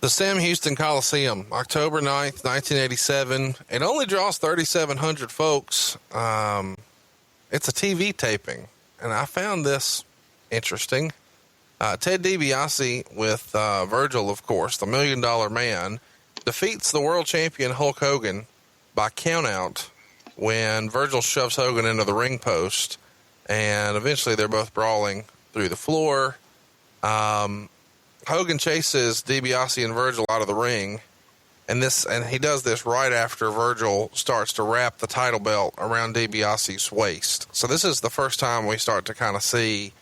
The Sam Houston Coliseum, October 9th, 1987. It only draws 3,700 folks. It's a TV taping. And I found this interesting. Ted DiBiase with Virgil, of course, the $1 Million Man, defeats the world champion Hulk Hogan by countout when Virgil shoves Hogan into the ring post, and eventually they're both brawling through the floor. Hogan chases DiBiase and Virgil out of the ring, and he does this right after Virgil starts to wrap the title belt around DiBiase's waist. So this is the first time we start to kind of see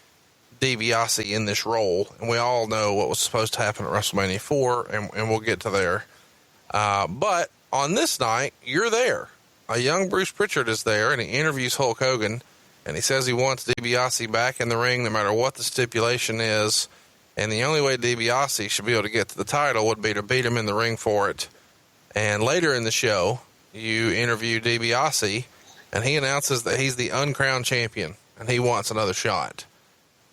DiBiase in this role, and we all know what was supposed to happen at WrestleMania 4, and we'll get to there. But on this night, you're there. A young Bruce Prichard is there, and he interviews Hulk Hogan, and he says he wants DiBiase back in the ring no matter what the stipulation is, and the only way DiBiase should be able to get to the title would be to beat him in the ring for it. And later in the show, you interview DiBiase, and he announces that he's the uncrowned champion, and he wants another shot.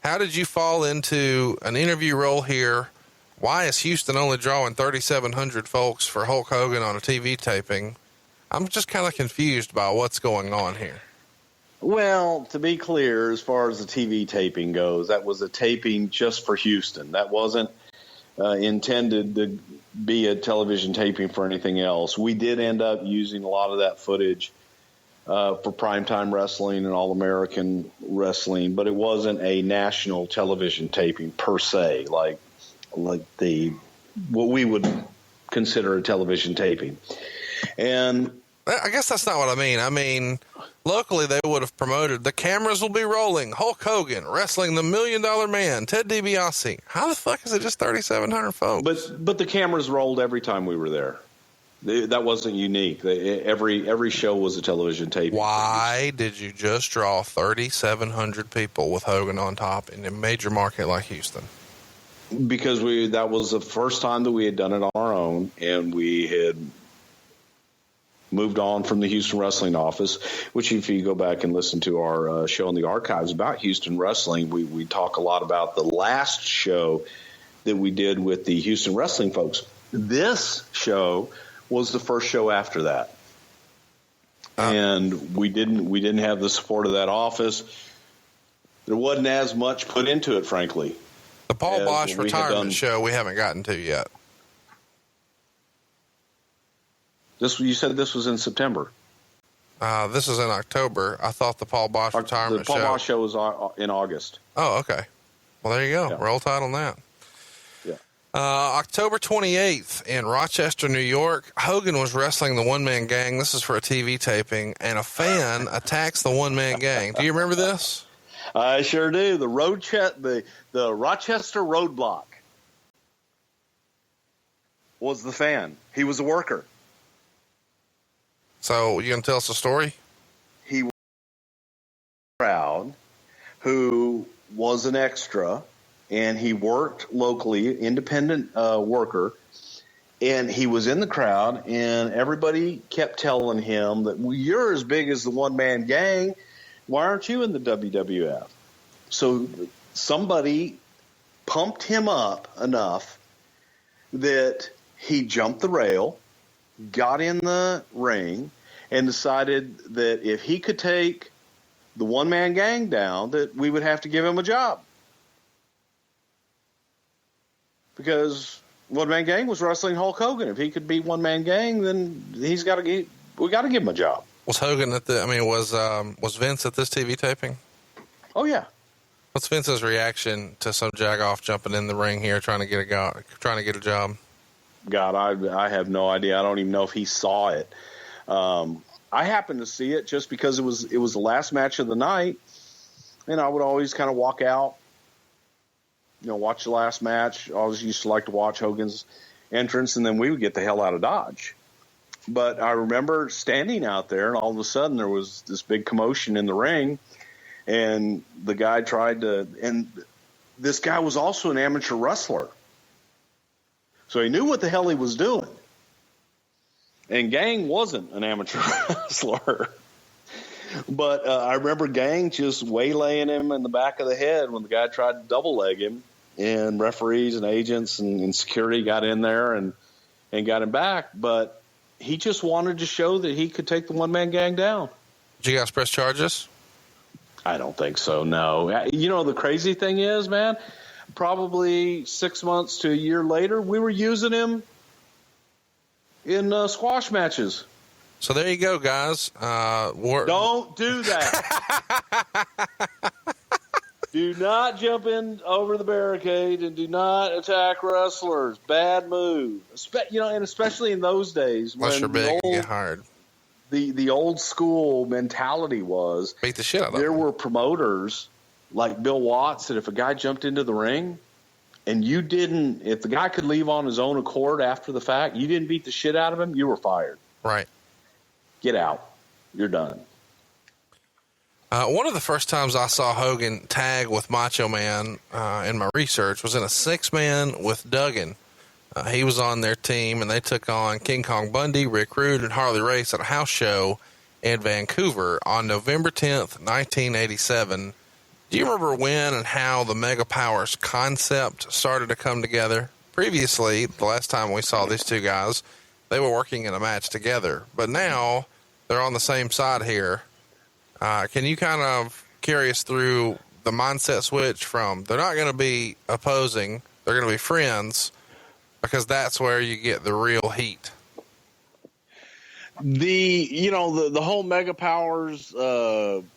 How did you fall into an interview role here? Why is Houston only drawing 3,700 folks for Hulk Hogan on a TV taping? I'm just kind of confused by what's going on here. Well, to be clear, as far as the TV taping goes, that was a taping just for Houston. That wasn't intended to be a television taping for anything else. We did end up using a lot of that footage for primetime wrestling and All-American wrestling, but it wasn't a national television taping per se, like what we would consider a television taping. And I guess that's not what I mean. I mean, locally they would have promoted, the cameras will be rolling, Hulk Hogan wrestling the $1 Million Man, Ted DiBiase. How the fuck is it just 3,700 folks? But the cameras rolled every time we were there. That wasn't unique. Every show was a television taping. Why did you just draw 3,700 people with Hogan on top in a major market like Houston? Because that was the first time that we had done it on our own, and we had moved on from the Houston Wrestling office, which if you go back and listen to our show in the archives about Houston Wrestling, we talk a lot about the last show that we did with the Houston Wrestling folks. This show was the first show after that. And we didn't have the support of that office. There wasn't as much put into it, frankly. The Paul Bosch retirement show we haven't gotten to yet. You said this was in September. This is in October. I thought the Paul Bosch retirement show. The Paul Bosch show was in August. Oh, okay. Well, there you go. Yeah. Roll Tide on that. Yeah. October 28th in Rochester, New York, Hogan was wrestling the One-Man Gang. This is for a TV taping, and a fan attacks the One-Man Gang. Do you remember this? I sure do. The Rochester Roadblock was the fan. He was a worker. So you gonna tell us a story? He was a crowd who was an extra, and he worked locally, independent worker, and he was in the crowd, and everybody kept telling him that, well, you're as big as the One-Man Gang. Why aren't you in the WWF? So somebody pumped him up enough that he jumped the rail, got in the ring, and decided that if he could take the One-Man Gang down, that we would have to give him a job. Because One-Man Gang was wrestling Hulk Hogan. If he could beat One-Man Gang, then we got to give him a job. Was Hogan was Vince at this TV taping? Oh, yeah. What's Vince's reaction to some jagoff jumping in the ring here trying to get a job? God, I have no idea. I don't even know if he saw it. I happened to see it just because it was the last match of the night, and I would always kind of walk out, watch the last match. I always used to like to watch Hogan's entrance, and then we would get the hell out of Dodge. But I remember standing out there, and all of a sudden there was this big commotion in the ring, and the guy and this guy was also an amateur wrestler. So he knew what the hell he was doing. And Gang wasn't an amateur wrestler. But I remember Gang just waylaying him in the back of the head when the guy tried to double leg him. And referees and agents and security got in there and got him back. But he just wanted to show that he could take the One-Man Gang down. Did you guys press charges? I don't think so, no. The crazy thing is, man, probably 6 months to a year later, we were using him in squash matches. So there you go, guys. Don't do that. Do not jump in over the barricade and do not attack wrestlers. Bad move. And especially in those days unless you're big and get hired. The old school mentality was beat the shit out of them. There were promoters like Bill Watts that if a guy jumped into the ring and if the guy could leave on his own accord after the fact, you didn't beat the shit out of him, you were fired. Right. Get out. You're done. One of the first times I saw Hogan tag with Macho Man in my research was in a 6-man with Duggan. He was on their team, and they took on King Kong Bundy, Rick Rude, and Harley Race at a house show in Vancouver on November 10th, 1987. Do you remember when and how the Mega Powers concept started to come together? Previously, the last time we saw these two guys, they were working in a match together, but now they're on the same side here. Can you kind of carry us through the mindset switch from they're not going to be opposing, they're going to be friends, because that's where you get the real heat? The whole Mega Powers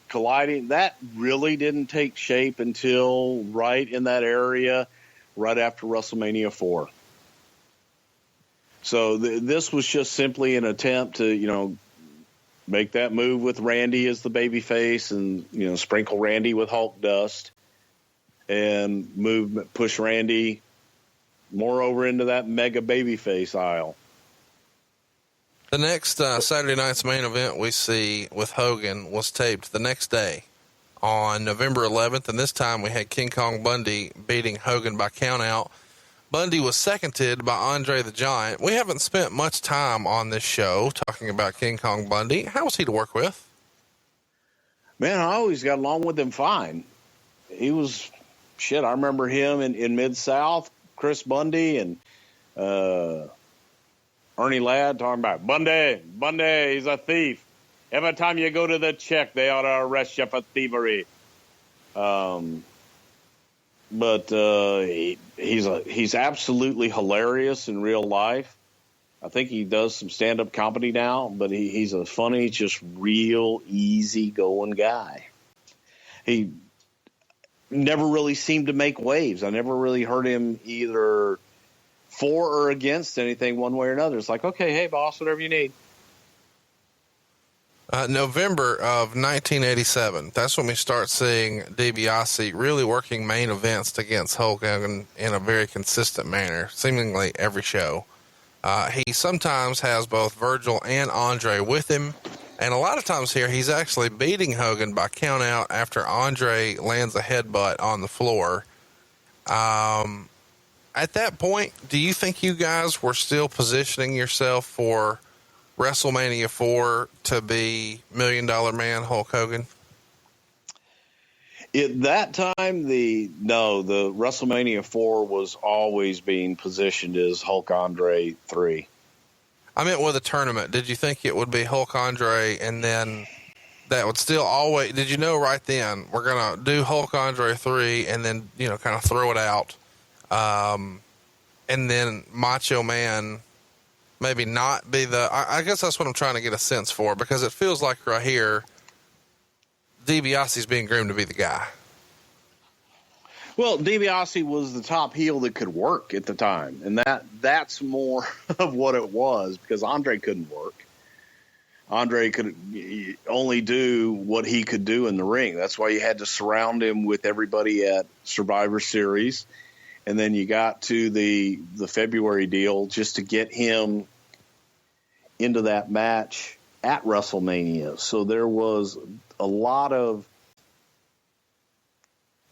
colliding, that really didn't take shape until right in that area, right after WrestleMania 4. So this was just simply an attempt to, make that move with Randy as the babyface and, sprinkle Randy with Hulk dust and push Randy more over into that mega babyface aisle. The next Saturday night's main event we see with Hogan was taped the next day on November 11th, and this time we had King Kong Bundy beating Hogan by countout. Bundy was seconded by Andre the Giant. We haven't spent much time on this show talking about King Kong Bundy. How was he to work with? Man, I always got along with him fine. He was, I remember him in Mid-South, Chris Bundy and Ernie Ladd talking about, Bundy, he's a thief. Every time you go to the check, they ought to arrest you for thievery. But he's absolutely hilarious in real life. I think he does some stand-up comedy now, but he's a funny, just real easy-going guy. He never really seemed to make waves. I never really heard him either for or against anything one way or another. It's like, okay, hey, boss, whatever you need. November of 1987. That's when we start seeing Dibiase really working main events against Hulk Hogan in a very consistent manner, seemingly every show. He sometimes has both Virgil and Andre with him, and a lot of times here he's actually beating Hogan by count out after Andre lands a headbutt on the floor. At that point, do you think you guys were still positioning yourself for WrestleMania 4 to be $1 Million Man Hulk Hogan? At that time, the WrestleMania 4 was always being positioned as Hulk Andre 3. I meant with a tournament. Did you think it would be Hulk Andre and then that would still always, did you know right then we're going to do Hulk Andre 3 and then, kind of throw it out. And then Macho Man maybe not be I guess that's what I'm trying to get a sense for, because it feels like right here, DiBiase's being groomed to be the guy. Well, DiBiase was the top heel that could work at the time, and that's more of what it was, because Andre couldn't work. Andre could only do what he could do in the ring. That's why you had to surround him with everybody at Survivor Series, and then you got to the February deal just to get him into that match at WrestleMania. So there was a lot of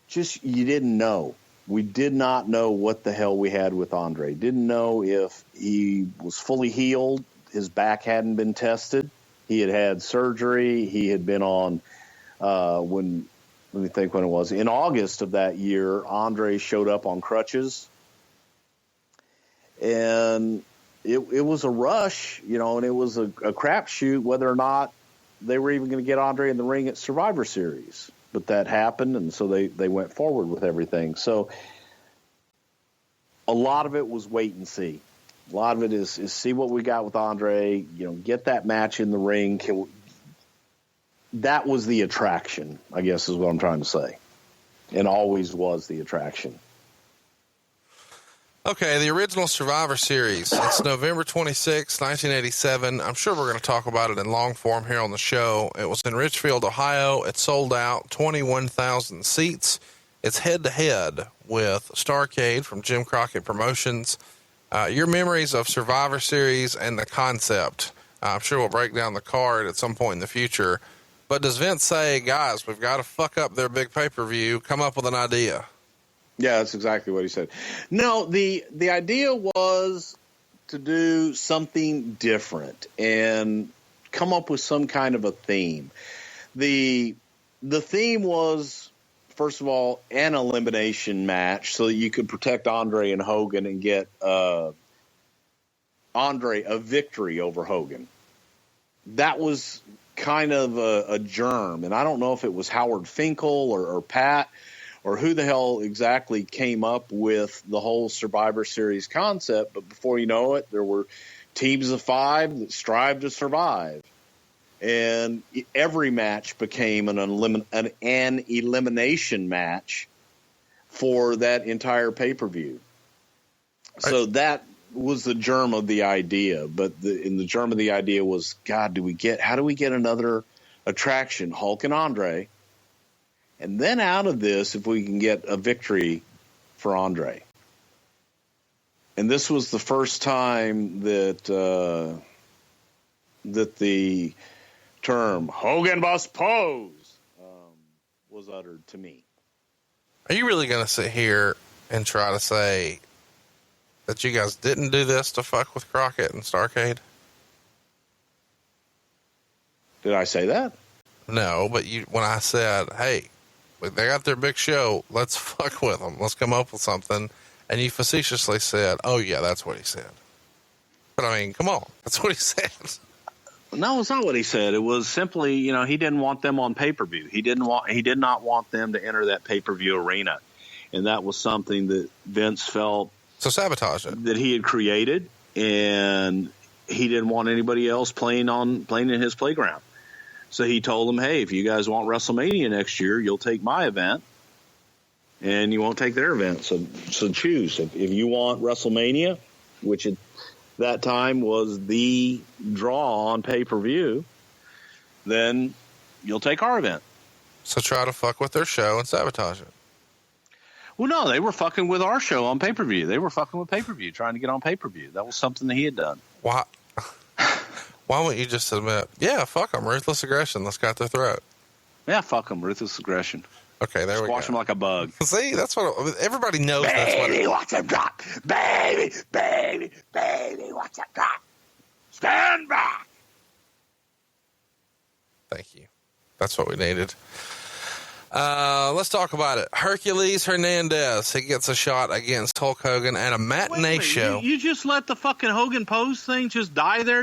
just, you didn't know. We did not know what the hell we had with Andre. Didn't know if he was fully healed. His back hadn't been tested. He had surgery. He had been on, let me think when it was. In August of that year, Andre showed up on crutches. And it was a rush, and it was a crapshoot whether or not they were even going to get Andre in the ring at Survivor Series. But that happened, and so they went forward with everything. So a lot of it was wait and see. A lot of it is see what we got with Andre, get that match in the ring. That was the attraction, I guess is what I'm trying to say, and always was the attraction. Okay, the original Survivor Series. It's November 26, 1987. I'm sure we're going to talk about it in long form here on the show. It was in Richfield, Ohio. It sold out 21,000 seats. It's head-to-head with Starrcade from Jim Crockett Promotions. Your memories of Survivor Series and the concept. I'm sure we'll break down the card at some point in the future. But does Vince say, guys, we've got to fuck up their big pay-per-view, come up with an idea? Yeah, that's exactly what he said. No, the idea was to do something different and come up with some kind of a theme. The theme was, first of all, an elimination match so that you could protect Andre and Hogan and get Andre a victory over Hogan. That was kind of a germ, and I don't know if it was Howard Finkel or Pat or who the hell exactly came up with the whole Survivor Series concept, but before you know it, there were teams of 5 that strived to survive. And every match became an elimination match for that entire pay-per-view. So that was the germ of the idea. But the germ of the idea was, God, how do we get another attraction, Hulk and Andre? And then out of this, if we can get a victory for Andre. And this was the first time that the term Hogan must pose was uttered to me. Are you really going to sit here and try to say that you guys didn't do this to fuck with Crockett and Starrcade? Did I say that? No, but when I said, hey, they got their big show, let's fuck with them, let's come up with something, and you facetiously said, oh yeah, that's what he said. But I mean, come on, that's what he said. No, it's not what he said. It was simply, he didn't want them on pay-per-view. He did not want them to enter that pay-per-view arena. And that was something that Vince felt so sabotage it, that he had created, and he didn't want anybody else playing in his playground. So he told them, hey, if you guys want WrestleMania next year, you'll take my event and you won't take their event. So choose. If you want WrestleMania, which at that time was the draw on pay-per-view, then you'll take our event. So try to fuck with their show and sabotage it. Well, no, they were fucking with our show on pay-per-view. They were fucking with pay-per-view, trying to get on pay-per-view. That was something that he had done. Why? Why wouldn't you just admit, yeah, fuck them, ruthless aggression, let's cut their throat? Yeah, fuck them, ruthless aggression. Okay, there we go. Squash them like a bug. See, that's what everybody knows. Baby, watch him drop. Baby, watch him drop. Stand back. Thank you. That's what we needed. Let's talk about it. Hercules Hernandez, he gets a shot against Hulk Hogan at a matinee show. You just let the fucking Hogan pose thing just die there?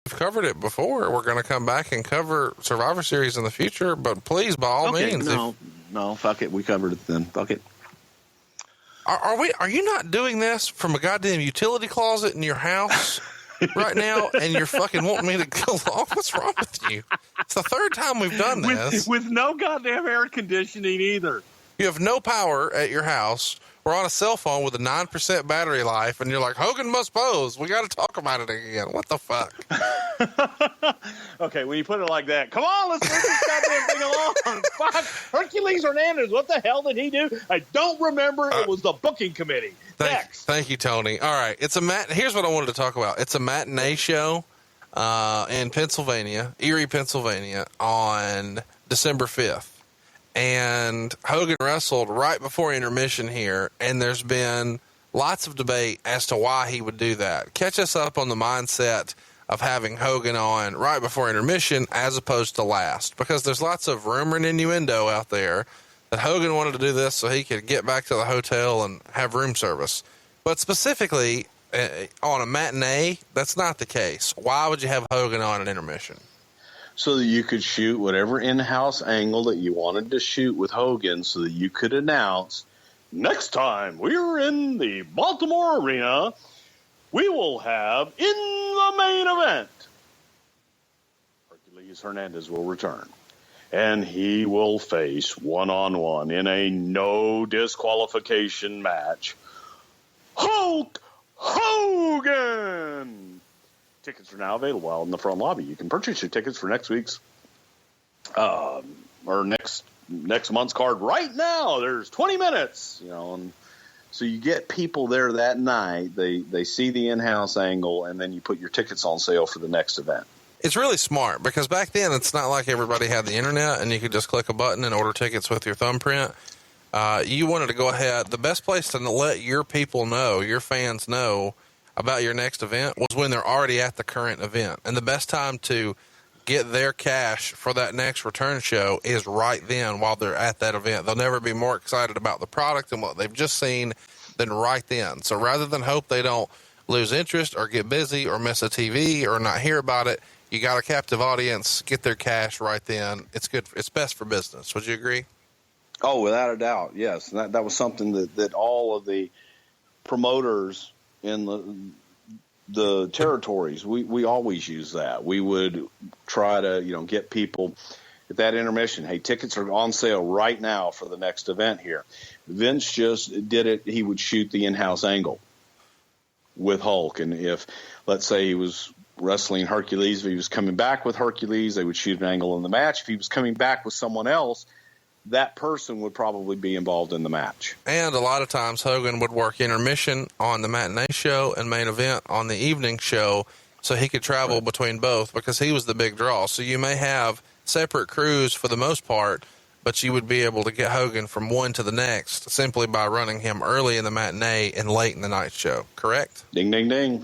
We've covered it before. We're going to come back and cover Survivor Series in the future, but please, by all means. No, fuck it. We covered it then. Fuck it. Are you not doing this from a goddamn utility closet in your house right now, and you're fucking wanting me to go along? What's wrong with you? It's the third time we've done this. With no goddamn air conditioning either. You have no power at your house. We're on a cell phone with a 9% battery life, and you're like, Hogan must pose. We got to talk about it again. What the fuck? Okay, when you put it like that, come on, let's move this goddamn thing along. Fuck, Hercules Hernandez, what the hell did he do? I don't remember. It was the booking committee. Next. Thank you, Tony. All right, here's what I wanted to talk about. It's a matinee show in Pennsylvania, Erie, Pennsylvania, on December 5th. And Hogan wrestled right before intermission here, and there's been lots of debate as to why he would do that. Catch us up on the mindset of having Hogan on right before intermission as opposed to last, because there's lots of rumor and innuendo out there that Hogan wanted to do this so he could get back to the hotel and have room service. But specifically on a matinee, that's not the case. Why would you have Hogan on at intermission? So that you could shoot whatever in-house angle that you wanted to shoot with Hogan, so that you could announce, next time we're in the Baltimore Arena, we will have in the main event, Hercules Hernandez will return. And he will face one-on-one in a no disqualification match, Hulk Hogan. Tickets are now available out in the front lobby. You can purchase your tickets for next week's or next month's card right now. There's 20 minutes, and so you get people there that night. They see the in-house angle, and then you put your tickets on sale for the next event. It's really smart, because back then it's not like everybody had the internet and you could just click a button and order tickets with your thumbprint. You wanted to go ahead. The best place to let your people know, your fans know about your next event, was when they're already at the current event. And the best time to get their cash for that next return show is right then while they're at that event. They'll never be more excited about the product and what they've just seen than right then. So rather than hope they don't lose interest or get busy or miss a TV or not hear about it, you got a captive audience, get their cash right then. It's good. It's best for business. Would you agree? Oh, without a doubt. Yes. That was something that all of the promoters in the territories, we always use that. We would try to, get people at that intermission. Hey, tickets are on sale right now for the next event here. Vince just did it. He would shoot the in-house angle with Hulk. And if, let's say he was wrestling Hercules, if he was coming back with Hercules, they would shoot an angle in the match. If he was coming back with someone else, that person would probably be involved in the match. And a lot of times Hogan would work intermission on the matinee show and main event on the evening show, so he could travel between both, because he was the big draw. So you may have separate crews for the most part, but you would be able to get Hogan from one to the next simply by running him early in the matinee and late in the night show, correct? Ding, ding, ding.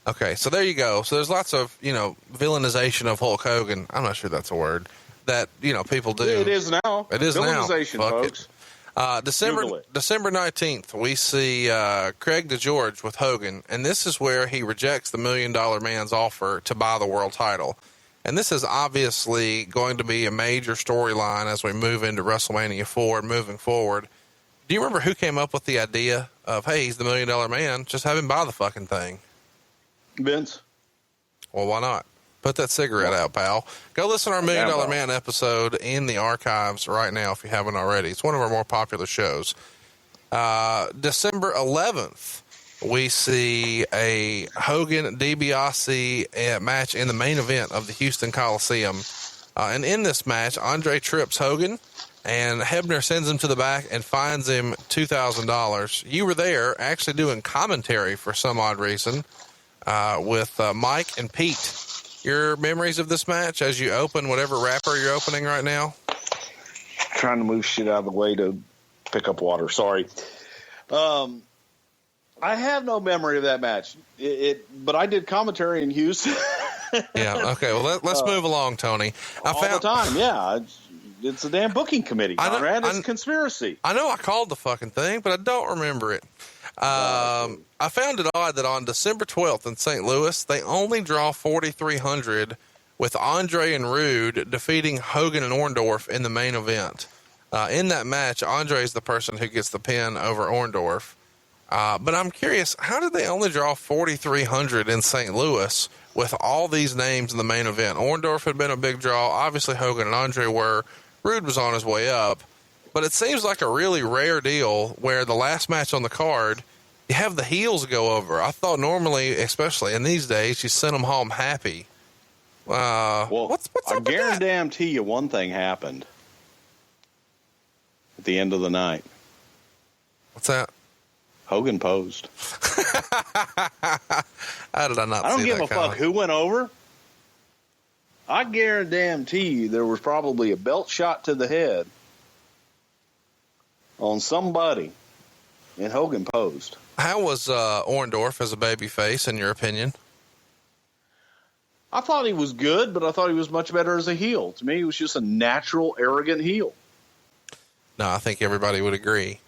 Okay, so there you go. So there's lots of, villainization of Hulk Hogan. I'm not sure that's a word that, people do. It is now. It is now. Villainization, folks. December 19th, we see Craig DeGeorge with Hogan, and this is where he rejects the $1 Million Man's offer to buy the world title. And this is obviously going to be a major storyline as we move into WrestleMania 4 and moving forward. Do you remember who came up with the idea of, hey, he's the $1 Million Man, just have him buy the fucking thing? Vince. Well, why not? Put that cigarette out, pal. Go listen to our $1 Million Man episode in the archives right now if you haven't already. It's one of our more popular shows. December 11th, we see a Hogan Dibiase match in the main event of the Houston Coliseum. And in this match, Andre trips Hogan, and Hebner sends him to the back and fines him $2,000. You were there actually doing commentary for some odd reason with Mike and Pete. Your memories of this match as you open whatever wrapper you're opening right now? Trying to move shit out of the way to pick up water. Sorry. I have no memory of that match. But I did commentary in Houston. Yeah. Okay. Well, let's move along, Tony. All the time. Yeah. It's a damn booking committee, Conrad. It's a conspiracy. I know I called the fucking thing, but I don't remember it. I found it odd that on December 12th in St. Louis, they only draw 4,300 with Andre and Rude defeating Hogan and Orndorff in the main event. In that match, Andre is the person who gets the pin over Orndorff. But I'm curious, how did they only draw 4,300 in St. Louis with all these names in the main event? Orndorff had been a big draw. Obviously, Hogan and Andre were. Rude was on his way up. But it seems like a really rare deal where the last match on the card, you have the heels go over. I thought normally, especially in these days, you send them home happy. What's I up with that? guarantee you one thing happened at the end of the night. What's that? Hogan posed. How did I not see that? I don't give a fuck who went over. I guarantee you there was probably a belt shot to the head on somebody, and Hogan posed. How was Orndorff as a babyface, in your opinion? I thought he was good, but I thought he was much better as a heel. To me, he was just a natural, arrogant heel. No, I think everybody would agree.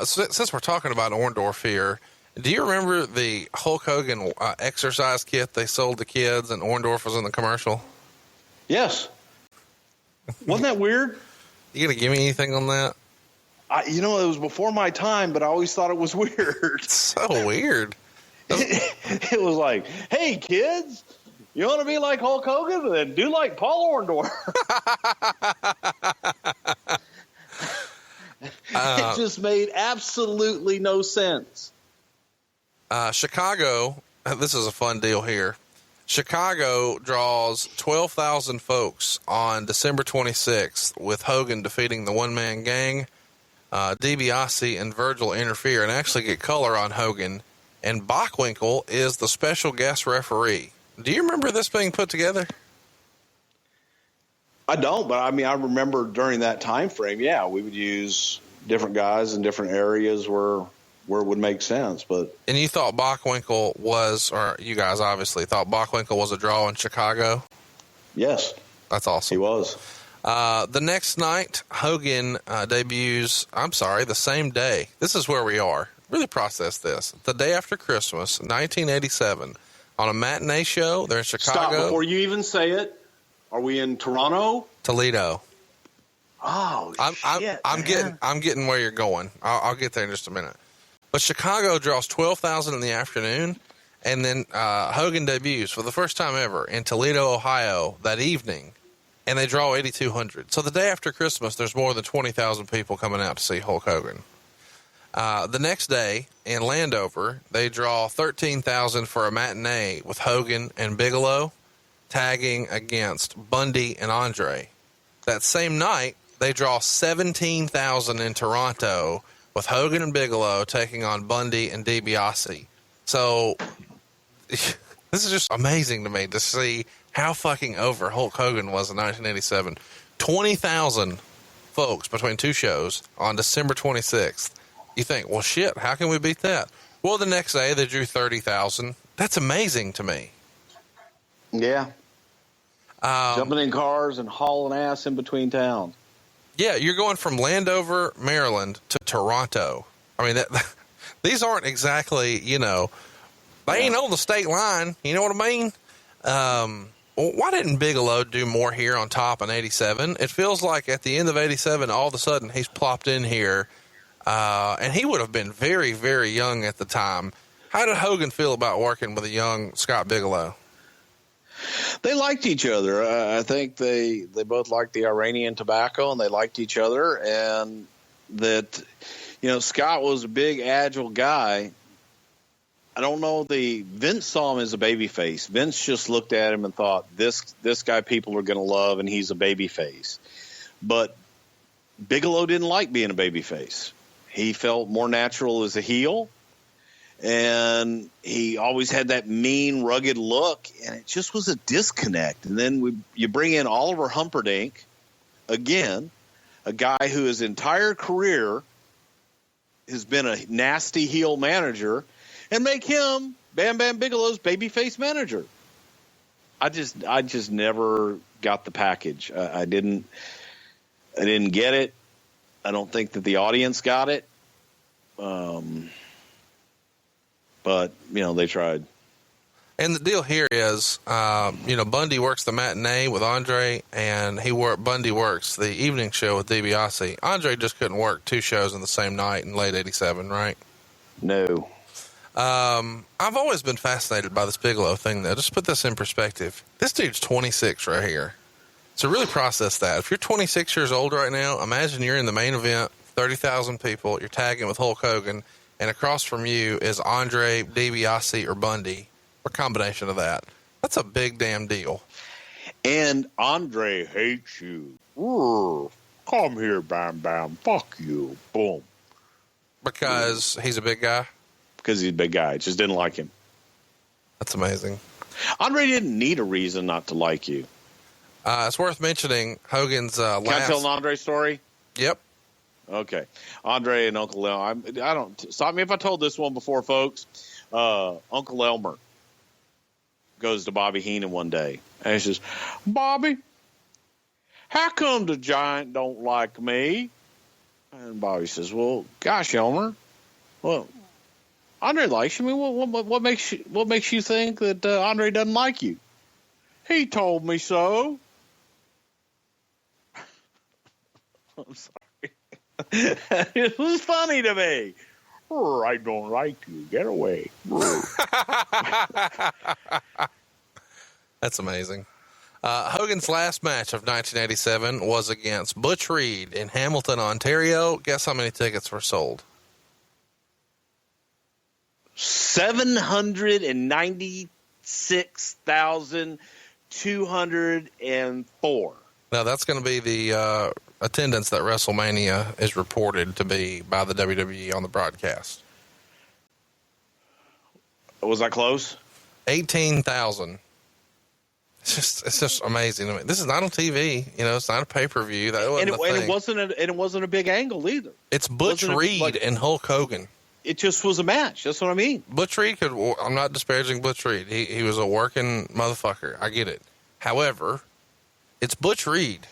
Since we're talking about Orndorff here, do you remember the Hulk Hogan exercise kit they sold to kids and Orndorff was in the commercial? Yes. Wasn't that weird? You going to give me anything on that? It was before my time, but I always thought it was weird. So weird. It was like, hey, kids, you want to be like Hulk Hogan? Then do like Paul Orndorff. It just made absolutely no sense. Chicago, this is a fun deal here. Chicago draws 12,000 folks on December 26th with Hogan defeating the one-man gang. Dibiase and Virgil interfere and actually get color on Hogan. And Bockwinkel is the special guest referee. Do you remember this being put together? I don't, but I remember during that time frame, yeah, we would use different guys in different areas where it would make sense. And you thought Bockwinkel was, or you guys obviously thought Bockwinkel was a draw in Chicago? Yes. That's awesome. He was. The next night, Hogan debuts, the same day. This is where we are. Really process this. The day after Christmas, 1987, on a matinee show. They're in Chicago. Stop before you even say it. Are we in Toronto? Toledo. Oh, shit. I'm getting where you're going. I'll get there in just a minute. But Chicago draws 12,000 in the afternoon, and then Hogan debuts for the first time ever in Toledo, Ohio that evening, and they draw 8,200. So the day after Christmas, there's more than 20,000 people coming out to see Hulk Hogan. The next day in Landover, they draw 13,000 for a matinee with Hogan and Bigelow tagging against Bundy and Andre. That same night, they draw 17,000 in Toronto with Hogan and Bigelow taking on Bundy and DiBiase. So this is just amazing to me to see how fucking over Hulk Hogan was in 1987. 20,000 folks between two shows on December 26th. You think, well, shit, how can we beat that? Well, the next day they drew 30,000. That's amazing to me. Yeah. Jumping in cars and hauling ass in between towns. Yeah, you're going from Landover, Maryland to Toronto. I mean, these aren't exactly, they ain't on the state line. You know what I mean? Well, why didn't Bigelow do more here on top in 87? It feels like at the end of 87, all of a sudden he's plopped in here, and he would have been very, very young at the time. How did Hogan feel about working with a young Scott Bigelow? They liked each other. I think they both liked the Iranian tobacco, and they liked each other. And that, Scott was a big, agile guy. I don't know. Vince saw him as a babyface. Vince just looked at him and thought, this guy people are going to love, and he's a babyface. But Bigelow didn't like being a babyface. He felt more natural as a heel. And he always had that mean, rugged look, and it just was a disconnect. And then you bring in Oliver Humperdinck, again, a guy who his entire career has been a nasty heel manager, and make him Bam Bam Bigelow's babyface manager. I just never got the package. I didn't get it. I don't think that the audience got it. But, they tried. And the deal here is, Bundy works the matinee with Andre, and Bundy works the evening show with Dibiase. Andre just couldn't work two shows in the same night in late 87, right? No. I've always been fascinated by this Bigelow thing, though. Just put this in perspective. This dude's 26 right here. So really process that. If you're 26 years old right now, imagine you're in the main event, 30,000 people, you're tagging with Hulk Hogan, and across from you is Andre, Dibiase, or Bundy, or a combination of that. That's a big damn deal. And Andre hates you. Ooh, come here, Bam Bam. Fuck you. Boom. Because he's a big guy? Because he's a big guy. Just didn't like him. That's amazing. Andre didn't need a reason not to like you. It's worth mentioning Hogan's last... Can I tell an Andre story? Yep. Okay. Andre and Uncle Elmer. I don't stop me if I told this one before, folks. Uncle Elmer goes to Bobby Heenan one day and he says, Bobby, how come the Giant don't like me? And Bobby says, well, gosh, Elmer, well, Andre likes you. I mean, what makes you think that Andre doesn't like you? He told me so. I'm sorry. It was funny to me. I don't like you. Get away. That's amazing. Hogan's last match of 1987 was against Butch Reed in Hamilton, Ontario. Guess how many tickets were sold? 796,204. Now, that's going to be the attendance that WrestleMania is reported to be by the WWE on the broadcast. Was that close? 18,000. It's just amazing. I mean, this is not on TV. It's not a pay-per-view. It wasn't a big angle either. It's Butch Reed and Hulk Hogan. It just was a match. That's what I mean. Butch Reed I'm not disparaging Butch Reed. He was a working motherfucker. I get it. However, it's Butch Reed.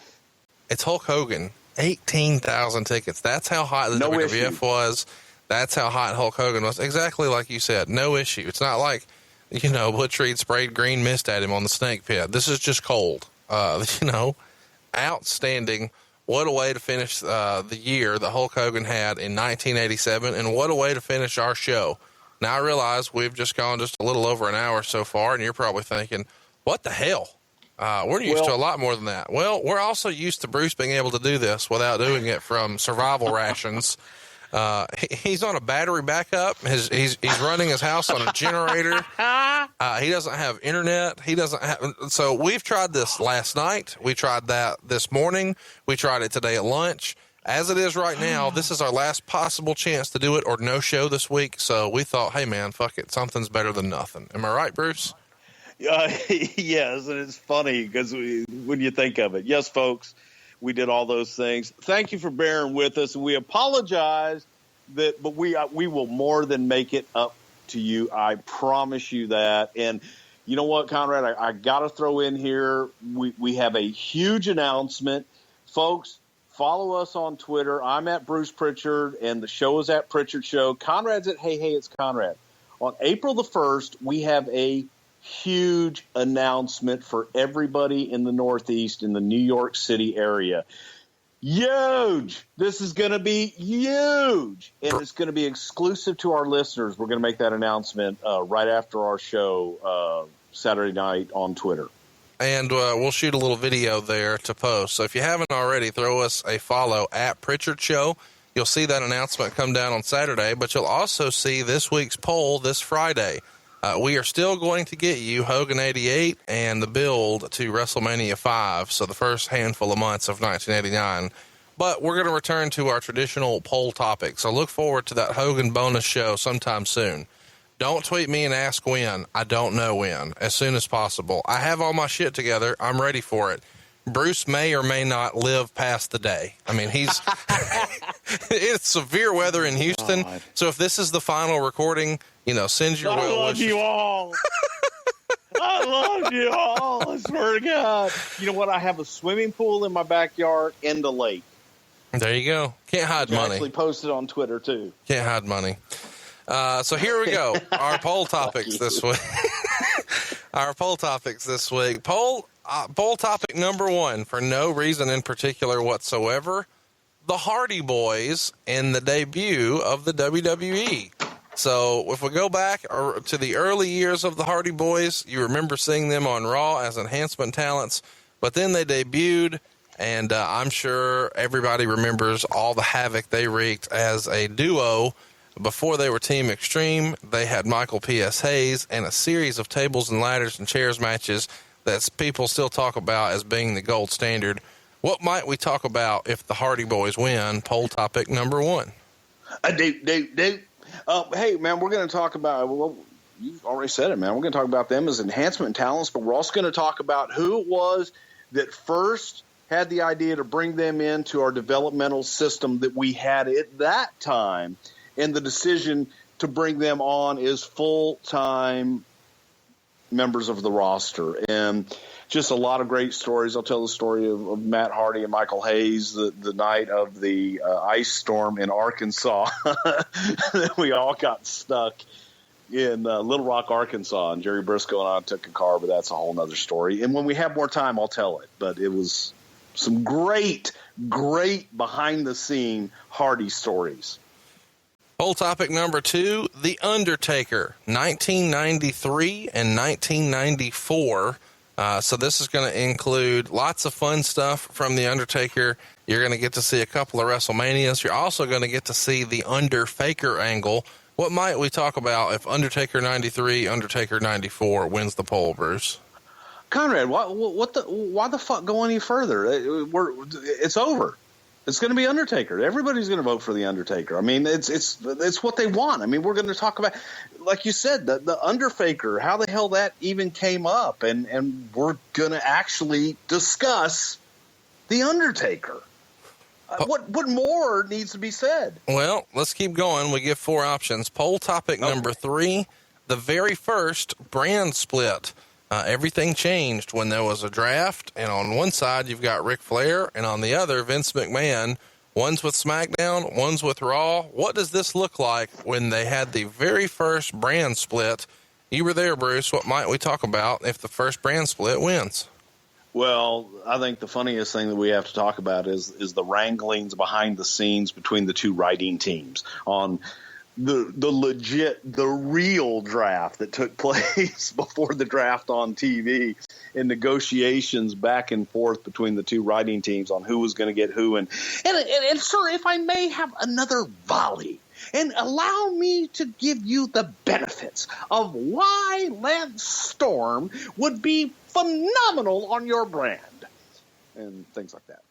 It's Hulk Hogan. 18,000 tickets. That's how hot the WWF was. That's how hot Hulk Hogan was. Exactly like you said. No issue. It's not like, Butch Reed sprayed green mist at him on the snake pit. This is just cold. Outstanding. What a way to finish the year that Hulk Hogan had in 1987, and what a way to finish our show. Now, I realize we've just gone just a little over an hour so far, and you're probably thinking, what the hell? We're used to a lot more than that. Well, we're also used to Bruce being able to do this without doing it from survival rations. He's on a battery backup. He's running his house on a generator. He doesn't have internet. So we've tried this last night. We tried that this morning. We tried it today at lunch. As it is right now, this is our last possible chance to do it or no show this week. So we thought, hey man, fuck it. Something's better than nothing. Am I right, Bruce? Yes, and it's funny because when you think of it, yes, folks, We did all those things. Thank you for bearing with us. We apologize but we will more than make it up to you. I promise you that. And you know what, Conrad, I got to throw in here. We have a huge announcement. Folks, follow us on Twitter. I'm at Bruce Prichard, and the show is at Prichard Show. Conrad's at Hey, it's Conrad. On April the 1st, we have a huge announcement for everybody in the Northeast in the New York City area. Huge. This is going to be huge, and it's going to be exclusive to our listeners. We're going to make that announcement right after our show Saturday night on Twitter. And we'll shoot a little video there to post. So if you haven't already, throw us a follow at Prichard Show. You'll see that announcement come down on Saturday, but you'll also see this week's poll this Friday. We are still going to get you Hogan 88 and the build to WrestleMania 5, so the first handful of months of 1989. But we're going to return to our traditional poll topic, so look forward to that Hogan bonus show sometime soon. Don't tweet me and ask when. I don't know when. As soon as possible. I have all my shit together. I'm ready for it. Bruce may or may not live past the day. I mean, it's severe weather in Houston, so if this is the final recording, send your well wishes. I love you all. I love you all. I swear to God. You know what? I have a swimming pool in my backyard and a lake. There you go. Can't hide money. Actually posted on Twitter, too. Can't hide money. So here we go. Our poll topics this week. Our poll topics this week. Poll topic number 1, for no reason in particular whatsoever, the Hardy Boys and the debut of the WWE. So if we go back to the early years of the Hardy Boys, you remember seeing them on Raw as enhancement talents, but then they debuted, and I'm sure everybody remembers all the havoc they wreaked as a duo. Before they were Team Extreme, they had Michael P.S. Hayes and a series of tables and ladders and chairs matches that people still talk about as being the gold standard. What might we talk about if the Hardy Boys win? Poll topic number 1. Hey, man, we're going to talk about, well, you've already said it, man. We're going to talk about them as enhancement talents, but we're also going to talk about who it was that first had the idea to bring them into our developmental system that we had at that time, and the decision to bring them on as full-time members of the roster. And just a lot of great stories. I'll tell the story of Matt Hardy and Michael Hayes the night of the ice storm in Arkansas. We all got stuck in Little Rock, Arkansas, and Jerry Briscoe and I took a car, but that's a whole nother story. And when we have more time, I'll tell it. But it was some great behind-the-scene Hardy stories. Poll topic number 2, The Undertaker, 1993 and 1994. So this is going to include lots of fun stuff from The Undertaker. You're going to get to see a couple of WrestleManias. You're also going to get to see the Underfaker angle. What might we talk about if Undertaker 93, Undertaker 94 wins the poll, Bruce? Conrad, why the fuck go any further? It's over. It's going to be Undertaker. Everybody's going to vote for the Undertaker. I mean, it's what they want. I mean, we're going to talk about, like you said, the Underfaker, how the hell that even came up, and we're going to actually discuss the Undertaker. What more needs to be said? Well, let's keep going. We give 4 options. Poll topic number 3, the very first brand split. Everything changed when there was a draft, and on one side you've got Ric Flair, and on the other Vince McMahon. One's with SmackDown, one's with Raw. What does this look like when they had the very first brand split? You were there, Bruce. What might we talk about if the first brand split wins? Well, I think the funniest thing that we have to talk about is the wranglings behind the scenes between the two writing teams on the real draft that took place before the draft on TV, and negotiations back and forth between the two writing teams on who was going to get who. And sir, if I may have another volley, and allow me to give you the benefits of why Lance Storm would be phenomenal on your brand and things like that.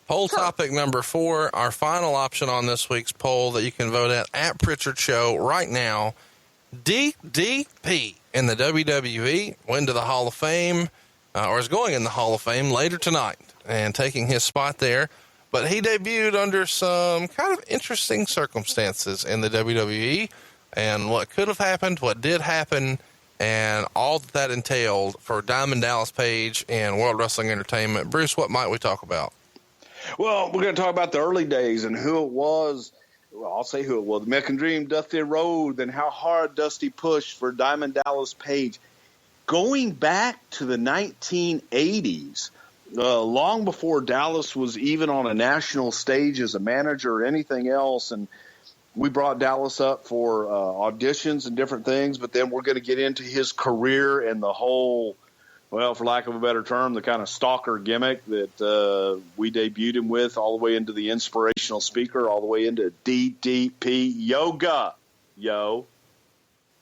Poll topic number 4, our final option on this week's poll that you can vote at Prichard Show right now. DDP in the WWE went to the Hall of Fame, or is going in the Hall of Fame later tonight. and taking his spot there. But he debuted under some kind of interesting circumstances in the WWE, and what could have happened, what did happen, and all that entailed for Diamond Dallas Page and World Wrestling Entertainment. Bruce, what might we talk about? Well, we're going to talk about the early days and who it was. Well, I'll say who it was. American Dream, Dusty Rhodes, and how hard Dusty pushed for Diamond Dallas Page. Going back to the 1980s, long before Dallas was even on a national stage as a manager or anything else, and we brought Dallas up for auditions and different things, but then we're going to get into his career and the whole, well, for lack of a better term, the kind of stalker gimmick that we debuted him with, all the way into the inspirational speaker, all the way into DDP yoga. Yo.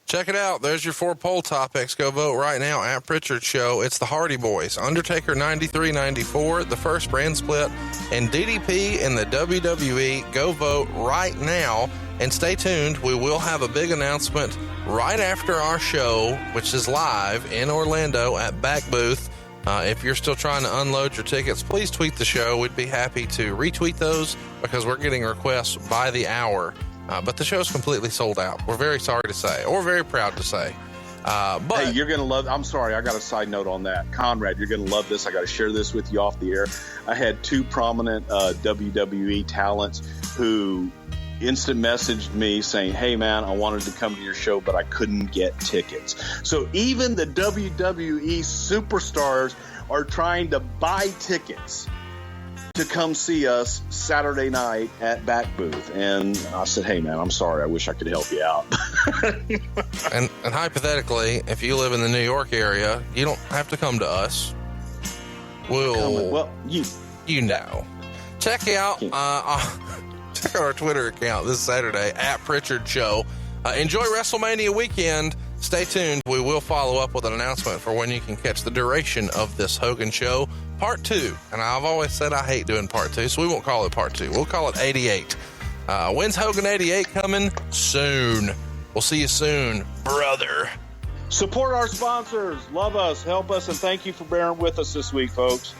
Check it out. There's your 4 poll topics. Go vote right now at Prichard Show. It's the Hardy Boys, Undertaker 93-94, the first brand split, and DDP in the WWE. Go vote right now and stay tuned. We will have a big announcement right after our show, which is live in Orlando at Back Booth. If you're still trying to unload your tickets, please tweet the show. We'd be happy to retweet those because we're getting requests by the hour. But the show's completely sold out. We're very sorry to say, or very proud to say. But hey, you're going to love, I'm sorry, I got a side note on that. Conrad, you're going to love this. I got to share this with you off the air. I had 2 prominent WWE talents who instant messaged me saying, hey, man, I wanted to come to your show, but I couldn't get tickets. So even the WWE superstars are trying to buy tickets to come see us Saturday night at Back Booth. And I said, hey, man, I'm sorry. I wish I could help you out. and hypothetically, if you live in the New York area, you don't have to come to us. You know. Check out check out our Twitter account this Saturday at Prichard Show. Enjoy WrestleMania weekend. Stay tuned. We will follow up with an announcement for when you can catch the duration of this Hogan show, part 2. And I've always said I hate doing part 2, so we won't call it part 2. We'll call it 88. When's Hogan 88 coming? Soon. We'll see you soon, brother. Support our sponsors. Love us, help us, and thank you for bearing with us this week, folks.